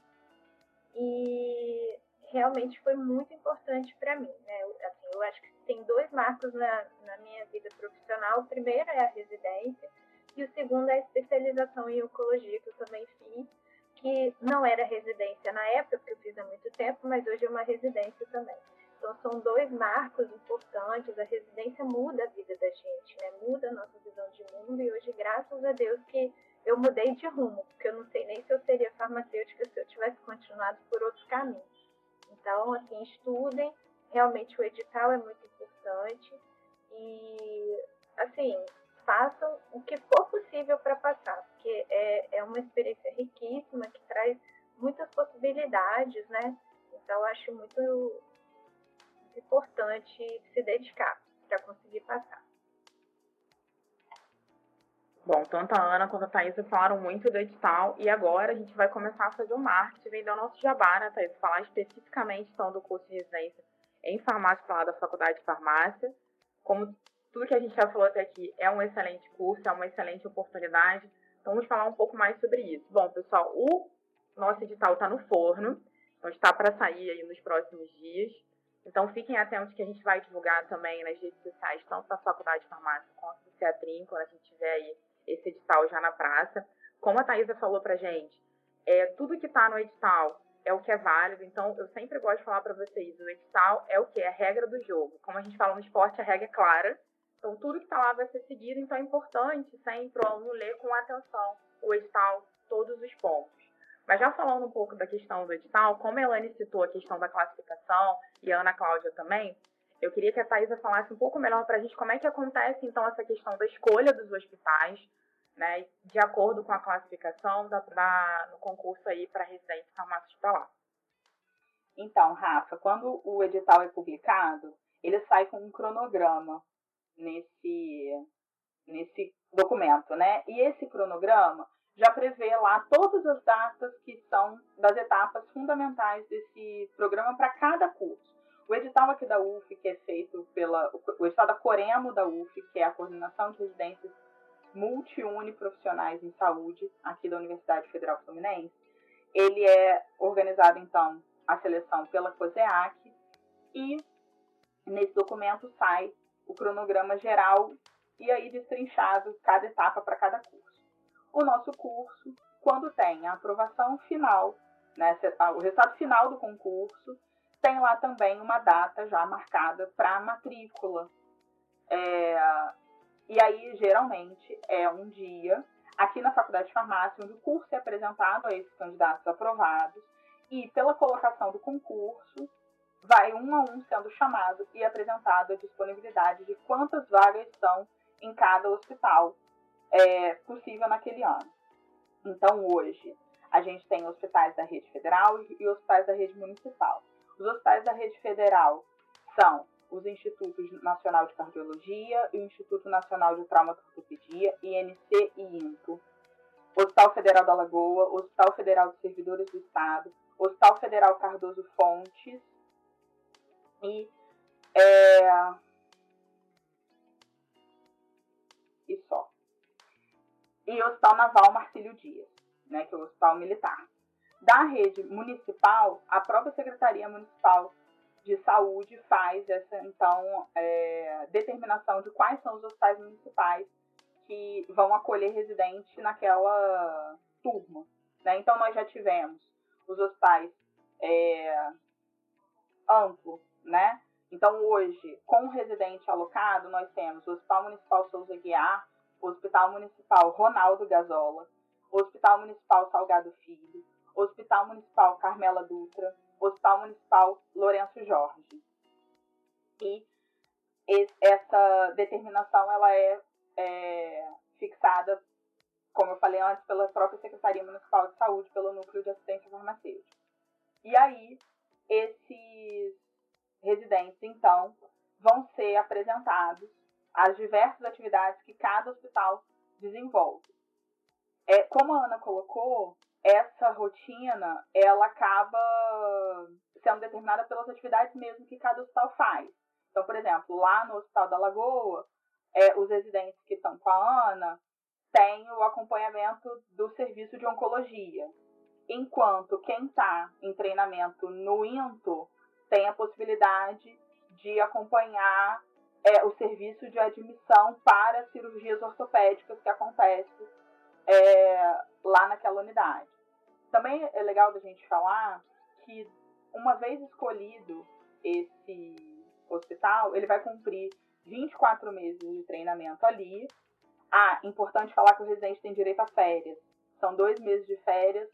E realmente foi muito importante para mim, né? Assim, eu acho que tem 2 marcos na minha vida profissional. O primeiro é a residência e o segundo é a especialização em oncologia, que eu também fiz, que não era residência na época, porque eu fiz há muito tempo, mas hoje é uma residência também. Então, são 2 marcos importantes. A residência muda a vida da gente, né? Muda a nossa visão de mundo, e hoje, graças a Deus, que eu mudei de rumo, porque eu não sei nem se eu seria farmacêutica se eu tivesse continuado por outros caminhos. Então, assim, estudem, realmente o edital é muito importante e, assim, façam o que for possível para passar, porque é uma experiência riquíssima que traz muitas possibilidades, né? Então, eu acho muito importante se dedicar para conseguir passar. Bom, tanto a Ana quanto a Thaisa falaram muito do edital e agora a gente vai começar a fazer o marketing, vender o nosso jabá, né, Thaisa? Falar especificamente então do curso de residência em farmácia para lá da Faculdade de Farmácia. Como tudo que a gente já falou até aqui é um excelente curso, é uma excelente oportunidade. Então vamos falar um pouco mais sobre isso. Bom, pessoal, o nosso edital está no forno, então está para sair aí nos próximos dias. Então fiquem atentos que a gente vai divulgar também nas redes sociais, tanto da Faculdade de Farmácia quanto do Ceatrim, quando a gente tiver aí esse edital já na praça. Como a Thaisa falou pra gente, tudo que está no edital é o que é válido, então eu sempre gosto de falar para vocês, o edital é o que? É a regra do jogo. Como a gente fala no esporte, a regra é clara, então tudo que está lá vai ser seguido, então é importante sempre o aluno ler com atenção o edital, todos os pontos. Mas já falando um pouco da questão do edital, como a Elane citou a questão da classificação e a Ana Cláudia também, eu queria que a Thaisa falasse um pouco melhor para a gente como é que acontece, então, essa questão da escolha dos hospitais, né, de acordo com a classificação no concurso aí para residente de farmácia hospitalar. Então, Rafa, quando o edital é publicado, ele sai com um cronograma nesse documento, né? E esse cronograma já prevê lá todas as datas que são das etapas fundamentais desse programa para cada curso. O edital aqui da UF, que é feito o edital da Coremo da UF, que é a Coordenação de Residências Multi-Uniprofissionais em Saúde, aqui da Universidade Federal Fluminense, ele é organizado, então, a seleção pela COSEAC, e nesse documento sai o cronograma geral e aí destrinchado cada etapa para cada curso. O nosso curso, quando tem a aprovação final, né, o resultado final do concurso, tem lá também uma data já marcada para a matrícula. E aí, geralmente, é um dia aqui na Faculdade de Farmácia, onde o curso é apresentado a esses candidatos aprovados e, pela colocação do concurso, vai um a um sendo chamado e apresentado a disponibilidade de quantas vagas são em cada hospital possível naquele ano. Então, hoje, a gente tem hospitais da rede federal e hospitais da rede municipal. Os hospitais da rede federal são os Institutos Nacional de Cardiologia e o Instituto Nacional de Traumatologia, INC e INTO, Hospital Federal da Lagoa, Hospital Federal de Servidores do Estado, Hospital Federal Cardoso Fontes e só. E o Hospital Naval Marcílio Dias, né, que é o Hospital Militar. Da rede municipal, a própria Secretaria Municipal de Saúde faz essa, então, determinação de quais são os hospitais municipais que vão acolher residente naquela turma, né? Então, nós já tivemos os hospitais amplo, né? Então, hoje, com o residente alocado, nós temos o Hospital Municipal Souza Guiar, o Hospital Municipal Ronaldo Gazola, o Hospital Municipal Salgado Filho, o Hospital Municipal Carmela Dutra, o Hospital Municipal Lourenço Jorge. E essa determinação ela é fixada, como eu falei antes, pela própria Secretaria Municipal de Saúde, pelo Núcleo de Assistência Farmacêutica. E aí, esses residentes, então, vão ser apresentados as diversas atividades que cada hospital desenvolve. Como a Ana colocou, essa rotina, ela acaba sendo determinada pelas atividades mesmo que cada hospital faz. Então, por exemplo, lá no Hospital da Lagoa, os residentes que estão com a Ana têm o acompanhamento do serviço de oncologia, enquanto quem está em treinamento no INTO tem a possibilidade de acompanhar o serviço de admissão para cirurgias ortopédicas que acontece lá naquela unidade. Também é legal da gente falar que, uma vez escolhido esse hospital, ele vai cumprir 24 meses de treinamento ali, Importante falar que o residente tem direito a férias. São 2 meses de férias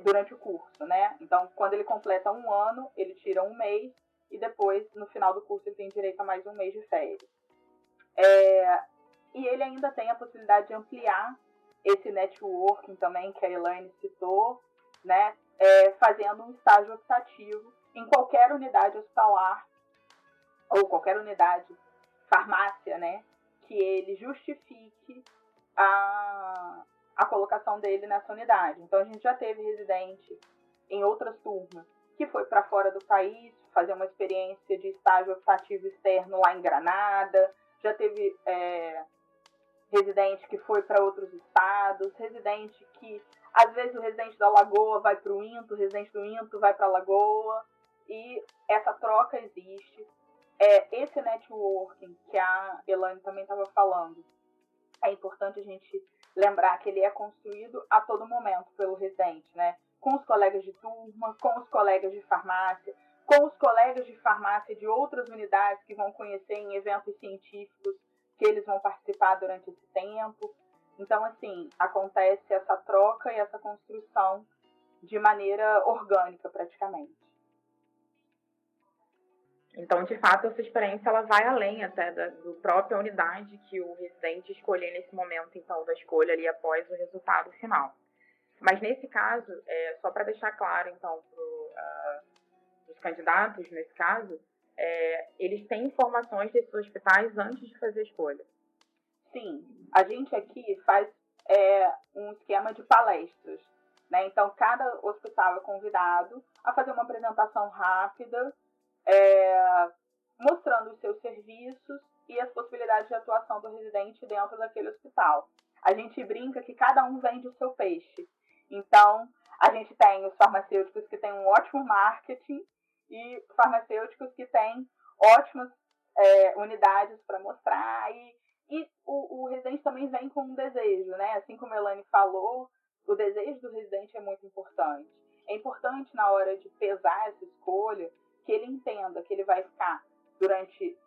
durante o curso, né? Então, quando ele completa 1 ano, ele tira 1 mês e depois, no final do curso, ele tem direito a mais 1 mês de férias. E ele ainda tem a possibilidade de ampliar esse networking também, que a Elaine citou, né? Fazendo um estágio optativo em qualquer unidade hospitalar ou qualquer unidade farmácia, né? Que ele justifique a colocação dele nessa unidade. Então, a gente já teve residente em outras turmas que foi para fora do país fazer uma experiência de estágio optativo externo lá em Granada, já teve residente que foi para outros estados, residente que, às vezes, o residente da Lagoa vai para o INTO, o residente do INTO vai para a Lagoa, e essa troca existe. Esse networking que a Elaine também estava falando, é importante a gente lembrar que ele é construído a todo momento pelo residente, né? Com os colegas de turma, com os colegas de farmácia, com os colegas de farmácia de outras unidades que vão conhecer em eventos científicos que eles vão participar durante esse tempo. Então, assim, acontece essa troca e essa construção de maneira orgânica, praticamente. Então, de fato, essa experiência ela vai além até da própria unidade que o residente escolher nesse momento, então, da escolha ali após o resultado final. Mas, nesse caso, só para deixar claro, então, para os candidatos, nesse caso, eles têm informações desses hospitais antes de fazer a escolha. Sim, a gente aqui faz um esquema de palestras, né? Então, cada hospital é convidado a fazer uma apresentação rápida, mostrando os seus serviços e as possibilidades de atuação do residente dentro daquele hospital. A gente brinca que cada um vende o seu peixe. Então, a gente tem os farmacêuticos que têm um ótimo marketing e farmacêuticos que têm ótimas unidades para mostrar. E o residente também vem com um desejo, né? Assim como a Elaine falou, o desejo do residente é muito importante. É importante, na hora de pesar essa escolha, que ele entenda que ele vai ficar durante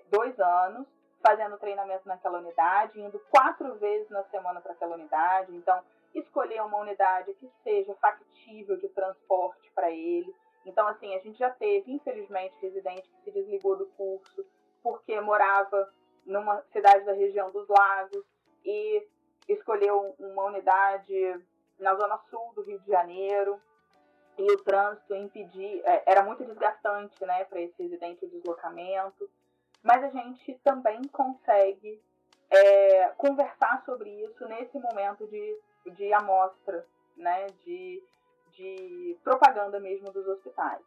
2 anos fazendo treinamento naquela unidade, indo 4 vezes na semana para aquela unidade. Então, escolher uma unidade que seja factível de transporte para ele. Então, assim, a gente já teve, infelizmente, residente que se desligou do curso porque morava numa cidade da região dos Lagos e escolheu uma unidade na zona sul do Rio de Janeiro. E o trânsito era muito desgastante, né, para esse residente o deslocamento. Mas a gente também consegue conversar sobre isso nesse momento de amostra, né, de propaganda mesmo dos hospitais.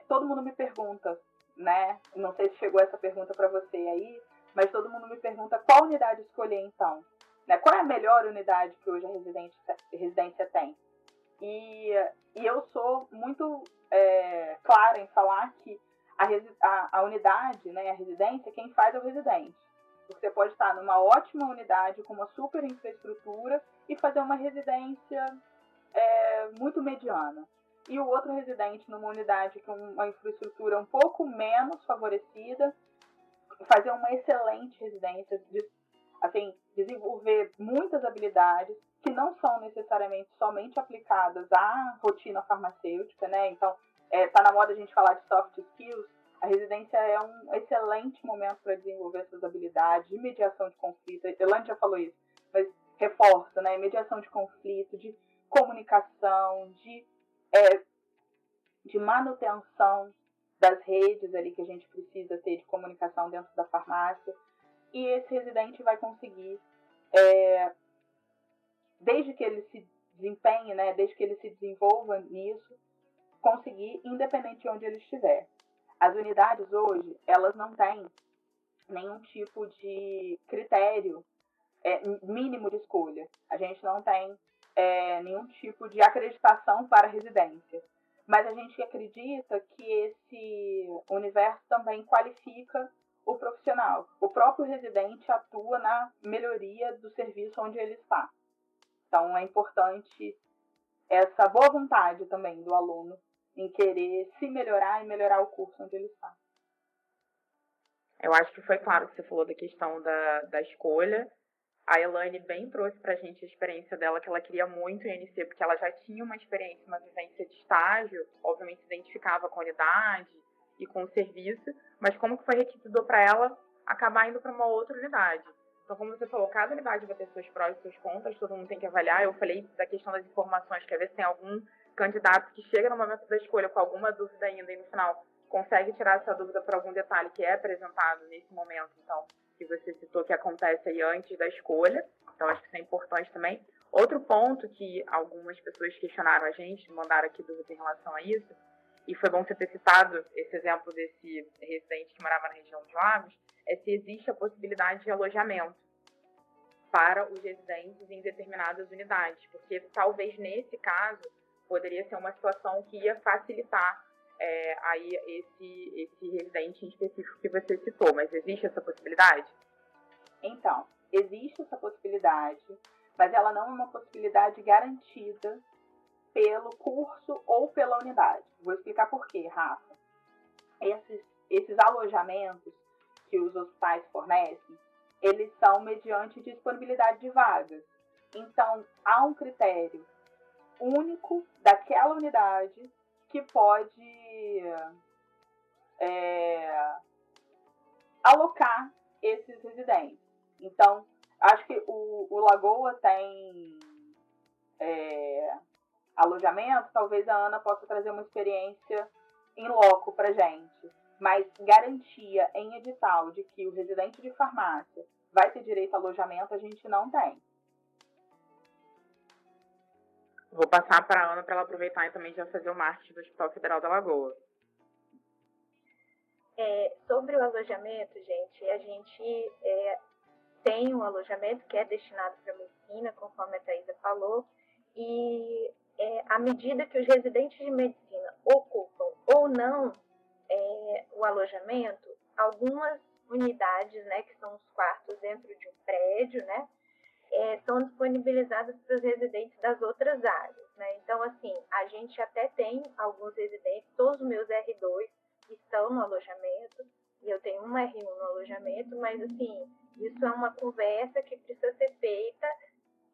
Todo mundo me pergunta, né, não sei se chegou essa pergunta para você aí, mas todo mundo me pergunta qual unidade escolher então, né, qual é a melhor unidade que hoje a residência tem. E eu sou muito clara em falar que a unidade, né, a residência, quem faz é o residente. Você pode estar numa ótima unidade com uma super infraestrutura e fazer uma residência muito mediana. E o outro residente numa unidade com uma infraestrutura um pouco menos favorecida, fazer uma excelente residência, desenvolver muitas habilidades que não são necessariamente somente aplicadas à rotina farmacêutica, né? Então, tá na moda a gente falar de soft skills. A residência é um excelente momento para desenvolver essas habilidades de mediação de conflito. A Elaine já falou isso, mas reforça, né? Mediação de conflito, de comunicação, de manutenção das redes ali que a gente precisa ter de comunicação dentro da farmácia. E esse residente vai conseguir, desde que ele se desempenhe, né, desde que ele se desenvolva nisso, conseguir, independente de onde ele estiver. As unidades hoje, elas não têm nenhum tipo de critério mínimo de escolha. A gente não tem nenhum tipo de acreditação para a residência. Mas a gente acredita que esse universo também qualifica o profissional. O próprio residente atua na melhoria do serviço onde ele está. Então, é importante essa boa vontade também do aluno em querer se melhorar e melhorar o curso onde ele está. Eu acho que foi claro que você falou da questão da escolha. A Elaine bem trouxe pra gente a experiência dela, que ela queria muito o INC, porque ela já tinha uma experiência, uma vivência de estágio, obviamente se identificava com a unidade e com o serviço, mas como que foi requisito para ela acabar indo para uma outra unidade. Então, como você falou, cada unidade vai ter seus prós e seus contras, todo mundo tem que avaliar. Eu falei da questão das informações, quer ver se tem algum candidato que chega no momento da escolha com alguma dúvida ainda e no final consegue tirar essa dúvida por algum detalhe que é apresentado nesse momento, então, que você citou que acontece aí antes da escolha. Então, acho que isso é importante também. Outro ponto que algumas pessoas questionaram a gente, mandaram aqui dúvidas em relação a isso, e foi bom você ter citado esse exemplo desse residente que morava na região dos Lagos, é se existe a possibilidade de alojamento para os residentes em determinadas unidades, porque talvez nesse caso poderia ser uma situação que ia facilitar aí esse residente em específico que você citou, mas existe essa possibilidade? Então, existe essa possibilidade, mas ela não é uma possibilidade garantida pelo curso ou pela unidade. Vou explicar por quê, Rafa. Esses alojamentos que os hospitais fornecem, eles são mediante disponibilidade de vagas. Então, há um critério único daquela unidade que pode alocar esses residentes. Então, acho que o Lagoa tem alojamento, talvez a Ana possa trazer uma experiência em loco para gente, mas garantia em edital de que o residente de farmácia vai ter direito a alojamento, a gente não tem. Vou passar para a Ana para ela aproveitar e também já fazer o marketing do Hospital Federal da Lagoa. Sobre o alojamento, gente, a gente tem um alojamento que é destinado para medicina, conforme a Thaisa falou, e à medida que os residentes de medicina ocupam ou não o alojamento, algumas unidades, né, que são os quartos dentro de um prédio, né, são disponibilizadas para os residentes das outras áreas, né? Então, assim, a gente até tem alguns residentes, todos os meus R2 estão no alojamento, e eu tenho um R1 no alojamento, mas, assim, isso é uma conversa que precisa ser feita,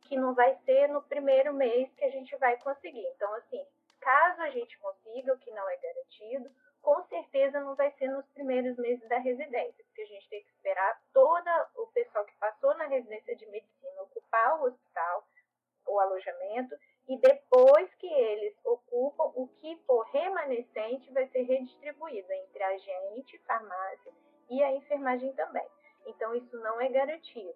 que não vai ser no primeiro mês que a gente vai conseguir. Então, assim, caso a gente consiga, o que não é garantido, com certeza não vai ser nos primeiros meses da residência, porque a gente tem que esperar todo o pessoal que passou na residência de medicina ocupar o hospital, o alojamento, e depois que eles ocupam, o que for remanescente vai ser redistribuído entre a gente, farmácia e a enfermagem também. Então, isso não é garantido.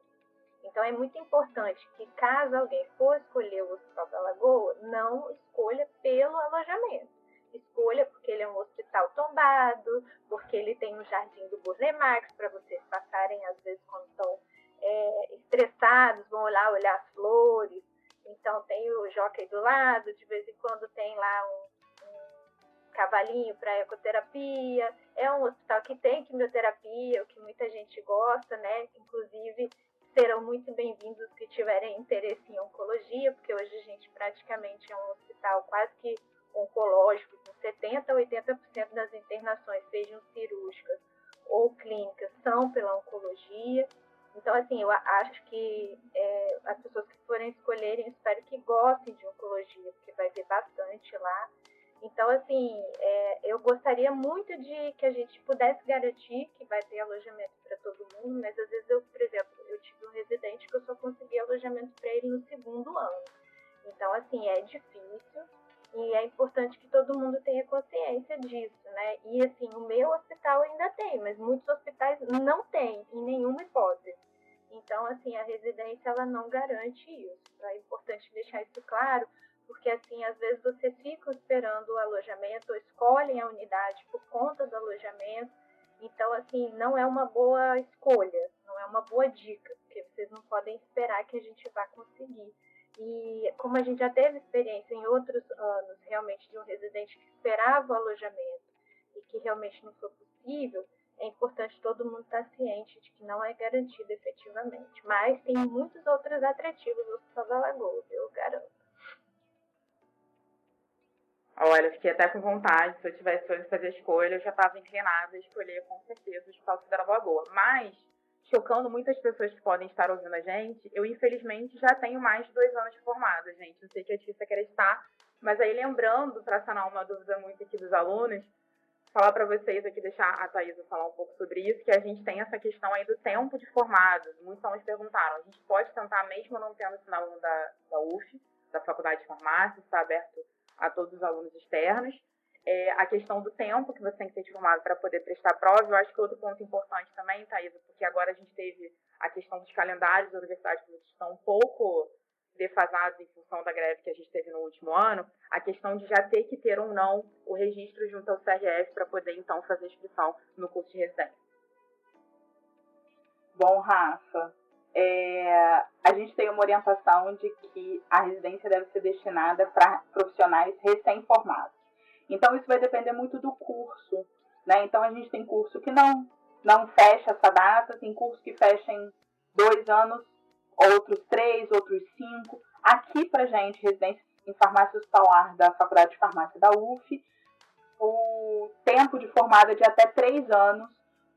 Então, é muito importante que, caso alguém for escolher o Hospital da Lagoa, não escolha pelo alojamento. Escolha porque ele é um hospital tombado, porque ele tem um jardim do Burle Marx para vocês passarem, às vezes, quando estão estressados, vão lá olhar as flores. Então, tem o jockey do lado, de vez em quando tem lá um cavalinho para ecoterapia. É um hospital que tem quimioterapia, o que muita gente gosta, né? Inclusive, serão muito bem-vindos os que tiverem interesse em oncologia, porque hoje a gente praticamente é um hospital quase que oncológico, com 70% a 80% das internações, sejam cirúrgicas ou clínicas, são pela oncologia. Então, assim, eu acho que as pessoas que forem escolherem, espero que gostem de oncologia, porque vai ter bastante lá. Então, assim, eu gostaria muito de que a gente pudesse garantir que vai ter alojamento para todo mundo, mas às vezes por exemplo, eu tive um residente que eu só consegui alojamento para ele no 2º ano. Então, assim, é difícil e é importante que todo mundo tenha consciência disso, né? E, assim, o meu hospital ainda tem, mas muitos hospitais não têm, em nenhuma hipótese. Então, assim, a residência, ela não garante isso. É importante deixar isso claro, porque, assim, às vezes vocês ficam esperando o alojamento ou escolhem a unidade por conta do alojamento. Então, assim, não é uma boa escolha, não é uma boa dica, porque vocês não podem esperar que a gente vá conseguir. E como a gente já teve experiência em outros anos, realmente, de um residente que esperava o alojamento e que realmente não foi possível, é importante todo mundo estar ciente de que não é garantido efetivamente. Mas tem muitos outros atrativos no Hospital da Lagoa, eu garanto. Olha, eu fiquei até com vontade, se eu tivesse hoje fazer a escolha, eu já estava inclinada a escolher com certeza o Hospital Federal da Lagoa. Mas, chocando muitas pessoas que podem estar ouvindo a gente, eu infelizmente já tenho mais de 2 anos de formada, gente. Não sei que é difícil acreditar, mas aí lembrando, para sanar uma dúvida muito aqui dos alunos, falar para vocês aqui, deixar a Thaisa falar um pouco sobre isso, que a gente tem essa questão aí do tempo de formado. Muitos alunos perguntaram, a gente pode tentar, mesmo não tendo esse aluno da UF, da Faculdade de Farmácia, está aberto a todos os alunos externos. A questão do tempo que você tem que ter de formado para poder prestar a prova, eu acho que outro ponto importante também, Thaisa, porque agora a gente teve a questão dos calendários da universidade que estão um pouco defasados em função da greve que a gente teve no último ano, a questão de já ter que ter ou não o registro junto ao CRF para poder, então, fazer a inscrição no curso de residência. Bom, Rafa, a gente tem uma orientação de que a residência deve ser destinada para profissionais recém-formados. Então, isso vai depender muito do curso, né? Então, a gente tem curso que não fecha essa data, tem curso que fecha em 2 anos, outros 3, outros 5. Aqui, pra gente, residência em farmácia hospitalar da Faculdade de Farmácia da UF, o tempo de formada é de até 3 anos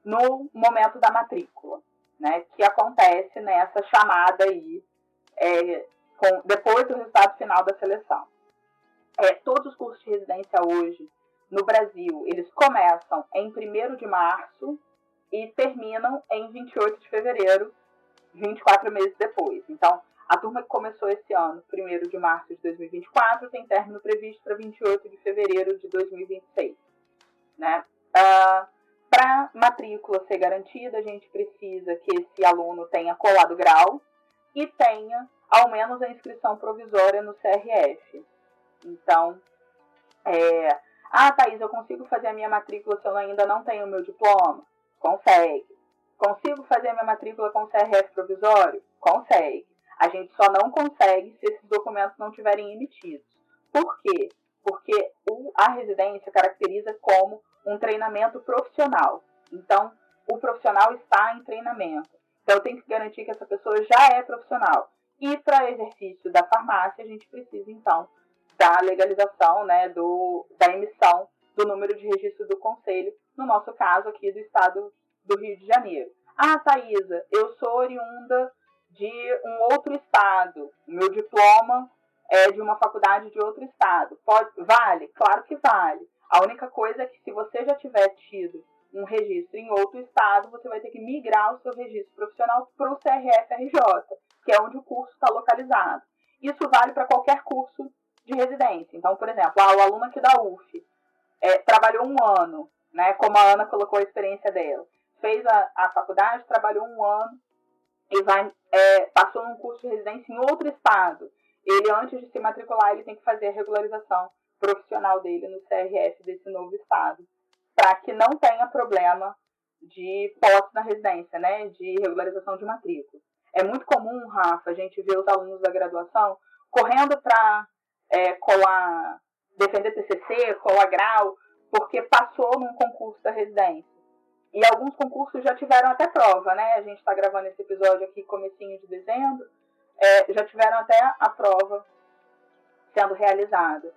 no momento da matrícula, né? Que acontece nessa chamada aí, depois do resultado final da seleção. Todos os cursos de residência hoje, no Brasil, eles começam em 1º de março e terminam em 28 de fevereiro, 24 meses depois. Então, a turma que começou esse ano, 1º de março de 2024, tem término previsto para 28 de fevereiro de 2026. Né? Para matrícula ser garantida, a gente precisa que esse aluno tenha colado grau e tenha, ao menos, a inscrição provisória no CRF. Então, Thaís, eu consigo fazer a minha matrícula se eu ainda não tenho o meu diploma? Consegue. Consigo fazer a minha matrícula com CRF provisório? Consegue. A gente só não consegue se esses documentos não tiverem emitidos. Por quê? Porque a residência caracteriza como um treinamento profissional. Então, o profissional está em treinamento. Então, eu tenho que garantir que essa pessoa já é profissional. E para exercício da farmácia, a gente precisa, então, da legalização, né, da emissão do número de registro do conselho, no nosso caso aqui do estado do Rio de Janeiro. Thaisa, eu sou oriunda de um outro estado, o meu diploma é de uma faculdade de outro estado. Vale? Claro que vale. A única coisa é que se você já tiver tido um registro em outro estado, você vai ter que migrar o seu registro profissional para o CRF-RJ, que é onde o curso está localizado. Isso vale para qualquer curso de residência. Então, por exemplo, o aluno aqui da UF trabalhou 1 ano, né, como a Ana colocou a experiência dela. Fez a faculdade, trabalhou 1 ano e passou num curso de residência em outro estado. Ele, antes de se matricular, ele tem que fazer a regularização profissional dele no CRF desse novo estado, para que não tenha problema de posse na residência, né, de regularização de matrícula. É muito comum, Rafa, a gente ver os alunos da graduação correndo para defender TCC, colar grau, porque passou num concurso da residência. E alguns concursos já tiveram até prova, né? A gente está gravando esse episódio aqui comecinho de dezembro, já tiveram até a prova sendo realizada.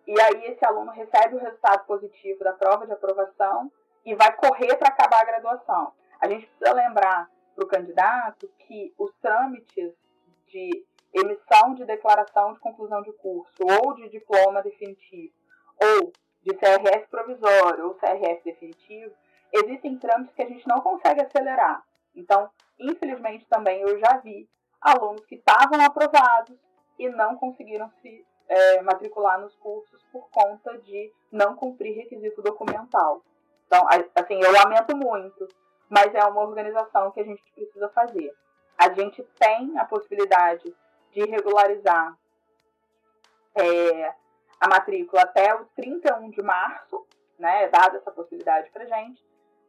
E aí esse aluno recebe o resultado positivo da prova de aprovação e vai correr para acabar a graduação. A gente precisa lembrar para o candidato que os trâmites de emissão de declaração de conclusão de curso ou de diploma definitivo ou de CRF provisório ou CRF definitivo, existem trâmites que a gente não consegue acelerar. Então, infelizmente também eu já vi alunos que estavam aprovados e não conseguiram se matricular nos cursos por conta de não cumprir requisito documental. Então, assim, eu lamento muito, mas é uma organização que a gente precisa fazer. A gente tem a possibilidade de regularizar a matrícula até o 31 de março, né, dada essa possibilidade para a gente,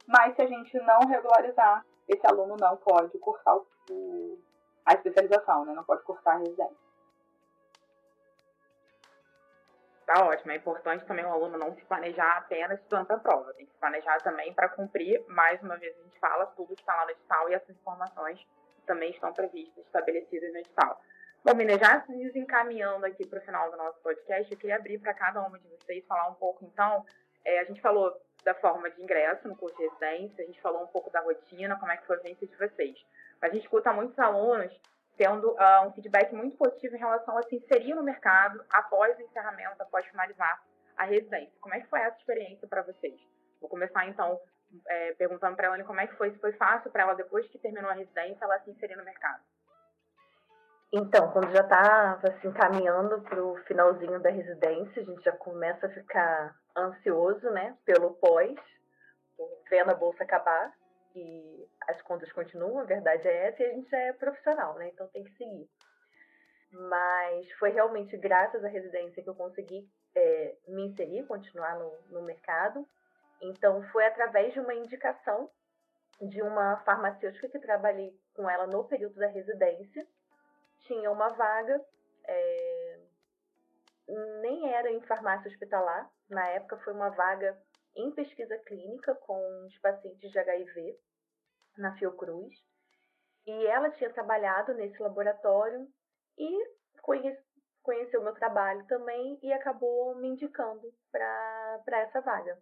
mas se a gente não regularizar, esse aluno não pode cursar a especialização, né, não pode cursar a residência. Tá ótimo, é importante também o aluno não se planejar apenas estudando para a prova, tem que se planejar também para cumprir, mais uma vez a gente fala, tudo que está lá no edital e essas informações também estão previstas, estabelecidas no edital. Bom, meninas, já nos encaminhando aqui para o final do nosso podcast, eu queria abrir para cada uma de vocês falar um pouco, então, a gente falou da forma de ingresso no curso de residência, a gente falou um pouco da rotina, como é que foi a vivência de vocês. Mas a gente escuta muitos alunos tendo um feedback muito positivo em relação a se inserir no mercado após o encerramento, após finalizar a residência. Como é que foi essa experiência para vocês? Vou começar, então, perguntando para a Elaine como é que foi, se foi fácil para ela, depois que terminou a residência, ela se inserir no mercado. Então, quando já estava se encaminhando para o finalzinho da residência, a gente já começa a ficar ansioso, né, pelo pós, vendo a bolsa acabar, e as contas continuam, a verdade é essa, e a gente é profissional, né, então tem que seguir. Mas foi realmente graças à residência que eu consegui me inserir, continuar no mercado. Então, foi através de uma indicação de uma farmacêutica que trabalhei com ela no período da residência. Tinha uma vaga, nem era em farmácia hospitalar, na época foi uma vaga em pesquisa clínica com os pacientes de HIV, na Fiocruz. E ela tinha trabalhado nesse laboratório e conheceu o meu trabalho também e acabou me indicando para essa vaga.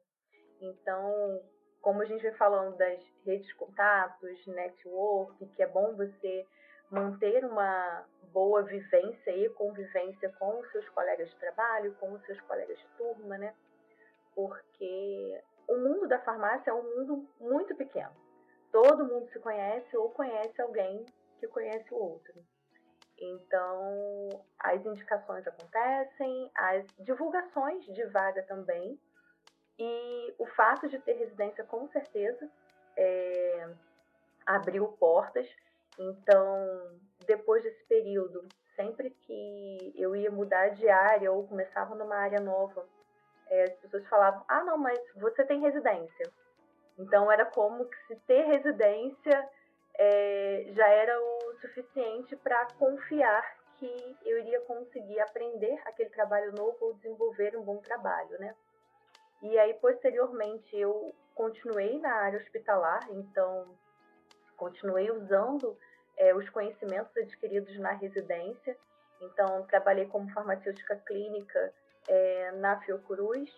Então, como a gente vem falando das redes de contatos, network, que é bom você manter uma boa vivência e convivência com os seus colegas de trabalho, com os seus colegas de turma, né? Porque o mundo da farmácia é um mundo muito pequeno. Todo mundo se conhece ou conhece alguém que conhece o outro. Então, as indicações acontecem, as divulgações de vaga também, e o fato de ter residência, com certeza, abriu portas. Então, depois desse período, sempre que eu ia mudar de área ou começava numa área nova, as pessoas falavam, não, mas você tem residência. Então, era como que se ter residência já era o suficiente para confiar que eu iria conseguir aprender aquele trabalho novo ou desenvolver um bom trabalho, né? E aí, posteriormente, eu continuei na área hospitalar, então continuei usando os conhecimentos adquiridos na residência. Então, trabalhei como farmacêutica clínica na Fiocruz,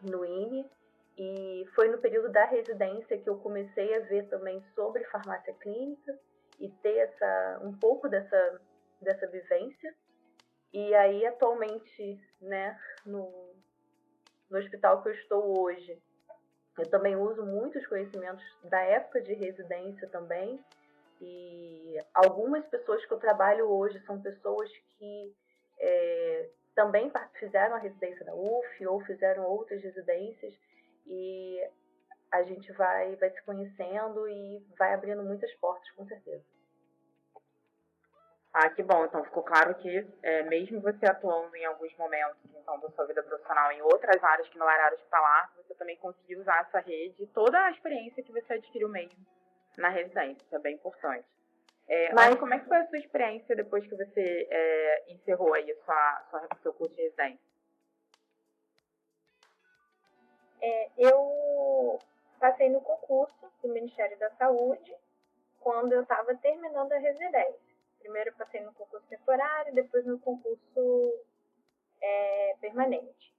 no INE, e foi no período da residência que eu comecei a ver também sobre farmácia clínica e ter um pouco dessa vivência. E aí, atualmente, né, no hospital que eu estou hoje, eu também uso muitos conhecimentos da época de residência também. E algumas pessoas que eu trabalho hoje são pessoas que também fizeram a residência da UF ou fizeram outras residências. E a gente vai se conhecendo e vai abrindo muitas portas, com certeza. Que bom. Então, ficou claro que mesmo você atuando em alguns momentos então, da sua vida profissional em outras áreas que não era área hospitalar, você também conseguiu usar essa rede, toda a experiência que você adquiriu mesmo na residência. Isso é bem importante. Mas como é que foi a sua experiência depois que você encerrou aí o seu curso de residência? Eu passei no concurso do Ministério da Saúde quando eu estava terminando a residência. Primeiro eu passei no concurso temporário, depois no concurso permanente.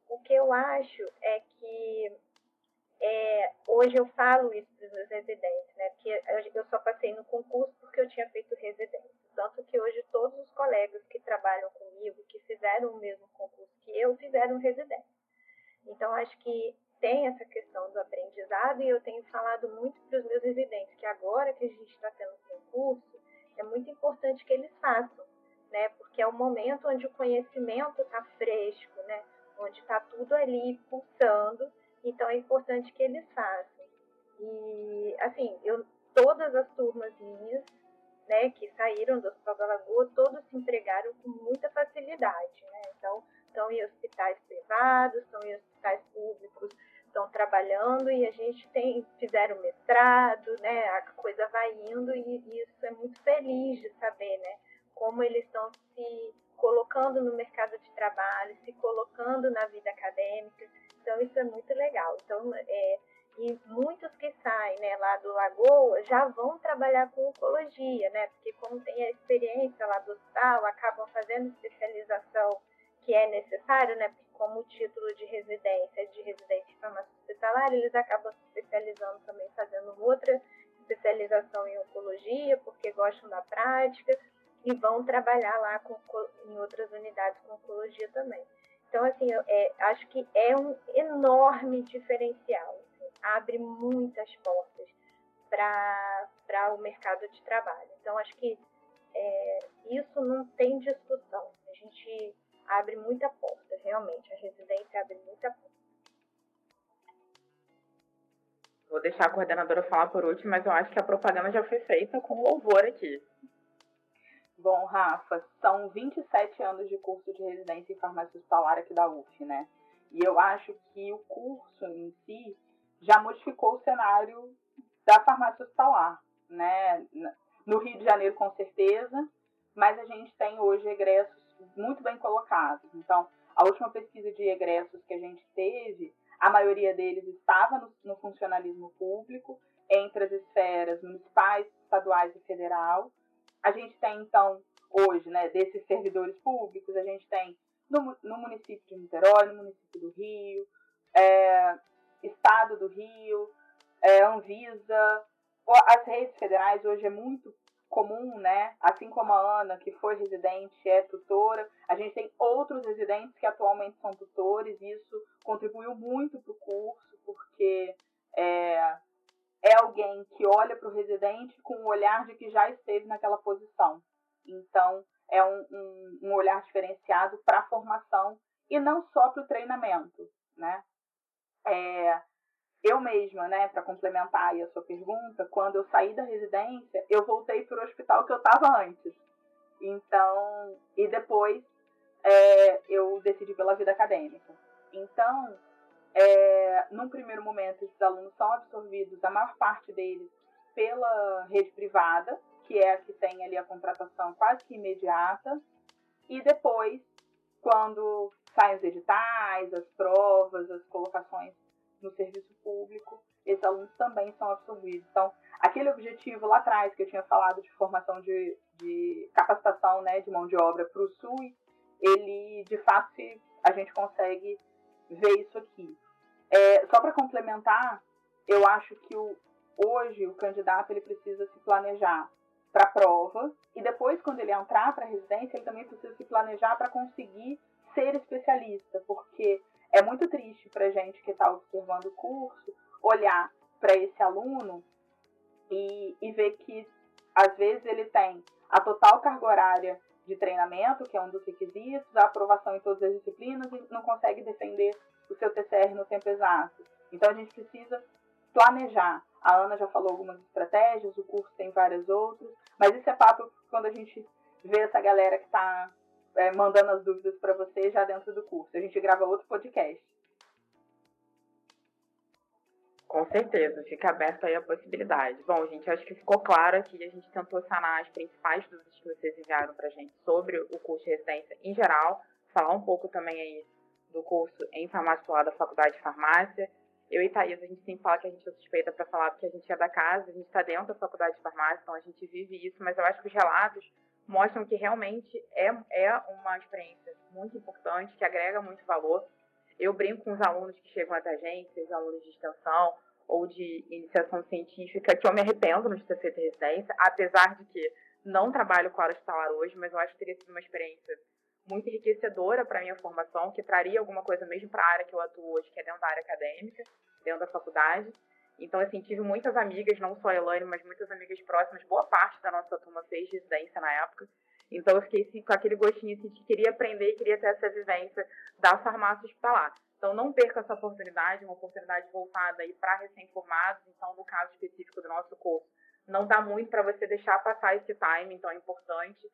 O que eu acho é que hoje eu falo isso para os meus residentes, né? Porque eu só passei no concurso porque eu tinha feito residência. Tanto que hoje todos os colegas que trabalham comigo, que fizeram o mesmo concurso que eu, fizeram residência. Então, acho que tem essa questão do aprendizado e eu tenho falado muito para os meus residentes que agora que a gente está tendo concurso, é muito importante que eles façam, né? Porque é o momento onde o conhecimento está fresco, né? Onde está tudo ali pulsando, então é importante que eles façam. E, assim, todas as turmas minhas, né, que saíram do Hospital da Lagoa, todos se empregaram com muita facilidade, né? Então, estão em hospitais privados, estão em hospitais públicos, estão trabalhando e a gente fizeram mestrado, né? A coisa vai indo e isso é muito feliz de saber, né? Como eles estão se colocando no mercado de trabalho, se colocando na vida acadêmica. Então, isso é muito legal. Então, e muitos que saem, né, lá do Lagoa já vão trabalhar com oncologia, né? Porque como tem a experiência lá do hospital, acabam fazendo especialização que é necessário, né? Porque como o título de residência é de residência em farmácia hospitalar, eles acabam se especializando também, fazendo outra especialização em oncologia, porque gostam da prática, e vão trabalhar lá em outras unidades com oncologia também. Então, assim, acho que é um enorme diferencial. Assim, abre muitas portas para o mercado de trabalho. Então, acho que isso não tem discussão. A gente abre muita porta, realmente. A residência abre muita porta. Vou deixar a coordenadora falar por último, mas eu acho que a propaganda já foi feita com louvor aqui. Bom, Rafa, são 27 anos de curso de residência em farmácia hospitalar aqui da UF, né? E eu acho que o curso em si já modificou o cenário da farmácia hospitalar, né? No Rio de Janeiro, com certeza, mas a gente tem hoje egressos muito bem colocados. Então, a última pesquisa de egressos que a gente teve, a maioria deles estava no funcionalismo público, entre as esferas municipais, estaduais e federal. A gente tem, então, hoje, né, desses servidores públicos, a gente tem no município de Niterói, no município do Rio, Estado do Rio, Anvisa, as redes federais. Hoje é muito comum, né, assim como a Ana, que foi residente, é tutora, a gente tem outros residentes que atualmente são tutores, e isso contribuiu muito para o curso, porque é alguém que olha para o residente com o olhar de que já esteve naquela posição. Então, é um olhar diferenciado para a formação e não só para o treinamento, né? Eu mesma, né, para complementar aí a sua pergunta, quando eu saí da residência, eu voltei para o hospital que eu estava antes. Então, e depois eu decidi pela vida acadêmica. Então, num primeiro momento, esses alunos são absorvidos, a maior parte deles, pela rede privada, que é a que tem ali a contratação quase que imediata, e depois, quando saem os editais, as provas, as colocações no serviço público, esses alunos também são absorvidos. Então, aquele objetivo lá atrás que eu tinha falado de formação de capacitação, né, de mão de obra para o SUS, ele, de fato, a gente consegue ver isso aqui. Só para complementar, eu acho que hoje o candidato ele precisa se planejar para a prova, e depois, quando ele entrar para a residência, ele também precisa se planejar para conseguir ser especialista, porque é muito triste para a gente que está observando o curso olhar para esse aluno e ver que, às vezes, ele tem a total carga horária de treinamento, que é um dos requisitos, a aprovação em todas as disciplinas, e não consegue defender o seu TCR no tempo exato. Então, a gente precisa planejar. A Ana já falou algumas estratégias, o curso tem várias outras, mas isso é papo quando a gente vê essa galera que está mandando as dúvidas para você já dentro do curso. A gente grava outro podcast. Com certeza, fica aberta aí a possibilidade. Bom, gente, acho que ficou claro aqui, a gente tentou sanar as principais dúvidas que vocês enviaram para a gente sobre o curso de residência em geral, falar um pouco também aí do curso em farmácia lá da Faculdade de Farmácia. Eu e Thaís, a gente sempre fala que a gente é suspeita para falar porque a gente é da casa, a gente está dentro da Faculdade de Farmácia, então a gente vive isso, mas eu acho que os relatos mostram que realmente é uma experiência muito importante, que agrega muito valor. Eu brinco com os alunos que chegam até a gente, seja alunos de extensão ou de iniciação científica, que eu me arrependo de ter feito residência, apesar de que não trabalho com a área hospitalar hoje, mas eu acho que teria sido uma experiência muito enriquecedora para a minha formação, que traria alguma coisa mesmo para a área que eu atuo hoje, que é dentro da área acadêmica, dentro da faculdade. Então, assim, tive muitas amigas, não só a Elaine, mas muitas amigas próximas. Boa parte da nossa turma fez residência na época. Então, eu fiquei com aquele gostinho assim, de que queria aprender e queria ter essa vivência da farmácia hospitalar. Então, não perca essa oportunidade, uma oportunidade voltada aí para recém-formados. Então, no caso específico do nosso curso, não dá muito para você deixar passar esse time, então é importante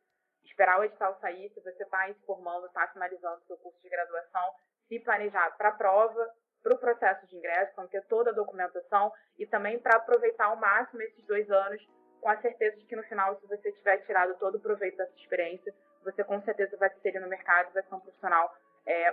esperar o edital sair. Se você está se formando, está finalizando o seu curso de graduação, se planejar para a prova, para o processo de ingresso, então ter toda a documentação e também para aproveitar ao máximo esses 2 anos, com a certeza de que no final, se você tiver tirado todo o proveito dessa experiência, você com certeza vai se inserir no mercado e vai ser um profissional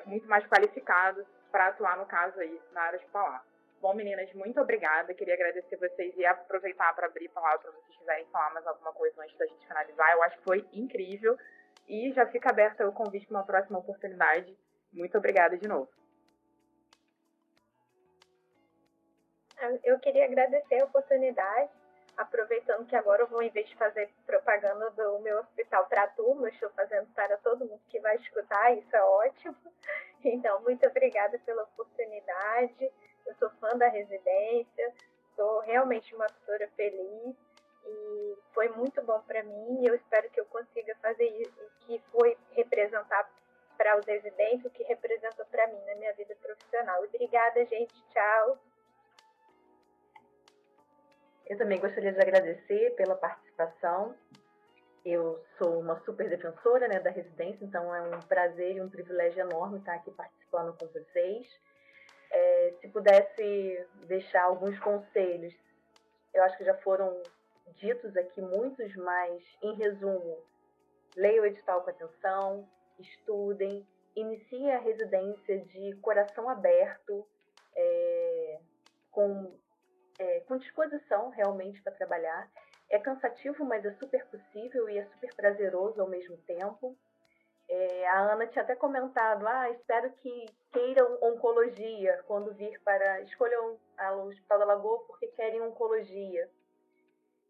muito mais qualificado para atuar, no caso aí, na área hospitalar. Bom, meninas, muito obrigada. Queria agradecer vocês e aproveitar para abrir a palavra para vocês quiserem falar mais alguma coisa antes da gente finalizar. Eu acho que foi incrível e já fica aberto o convite para uma próxima oportunidade. Muito obrigada de novo. Eu queria agradecer a oportunidade, aproveitando que agora eu vou, em vez de fazer propaganda do meu hospital para a turma, eu estou fazendo para todo mundo que vai escutar, isso é ótimo. Então, muito obrigada pela oportunidade. Eu sou fã da residência, sou realmente uma tutora feliz e foi muito bom para mim. E eu espero que eu consiga fazer isso, que foi representar para os residentes o que representa para mim na minha vida profissional. Obrigada, gente. Tchau. Eu também gostaria de agradecer pela participação. Eu sou uma super defensora, né, da residência, então é um prazer e um privilégio enorme estar aqui participando com vocês. Se pudesse deixar alguns conselhos, eu acho que já foram ditos aqui muitos, mas, em resumo, leia o edital com atenção, estudem, iniciem a residência de coração aberto, com disposição realmente para trabalhar. É cansativo, mas é super possível e é super prazeroso ao mesmo tempo. A Ana tinha até comentado, espero que queiram oncologia quando vir para... Escolham o Hospital da Lagoa porque querem oncologia.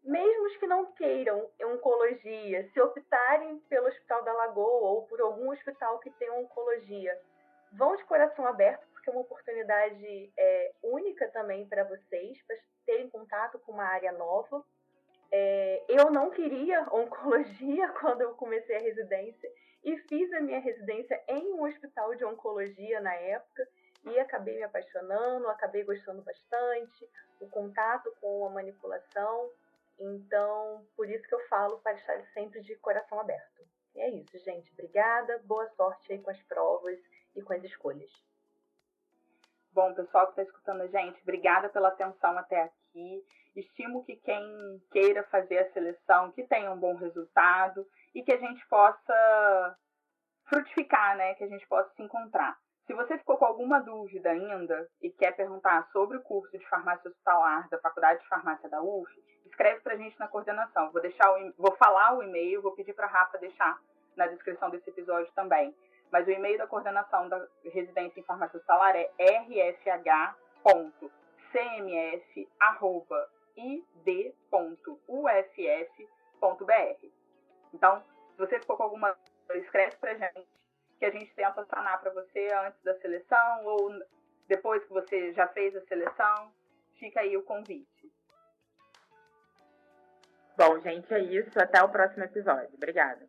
Mesmo os que não queiram oncologia, se optarem pelo Hospital da Lagoa ou por algum hospital que tenha oncologia, vão de coração aberto, porque é uma oportunidade única também para vocês, para terem contato com uma área nova. Eu não queria oncologia quando eu comecei a residência e fiz a minha residência em um hospital de oncologia na época e acabei me apaixonando, acabei gostando bastante, o contato com a manipulação. Então, por isso que eu falo para estar sempre de coração aberto. E é isso, gente. Obrigada, boa sorte aí com as provas e com as escolhas. Bom, pessoal que está escutando a gente, obrigada pela atenção até aqui. Estimo que quem queira fazer a seleção, que tenha um bom resultado e que a gente possa frutificar, né? Que a gente possa se encontrar. Se você ficou com alguma dúvida ainda e quer perguntar sobre o curso de farmácia hospitalar da Faculdade de Farmácia da UF, escreve para a gente na coordenação. Vou falar o e-mail, vou pedir para a Rafa deixar na descrição desse episódio também. Mas o e-mail da coordenação da residência em farmácia hospitalar é rfh.cms@id.ufs.br. Então, se você ficou com alguma dúvida, escreve para a gente, que a gente tenta sanar para você antes da seleção ou depois que você já fez a seleção. Fica aí o convite. Bom, gente, é isso. Até o próximo episódio. Obrigada.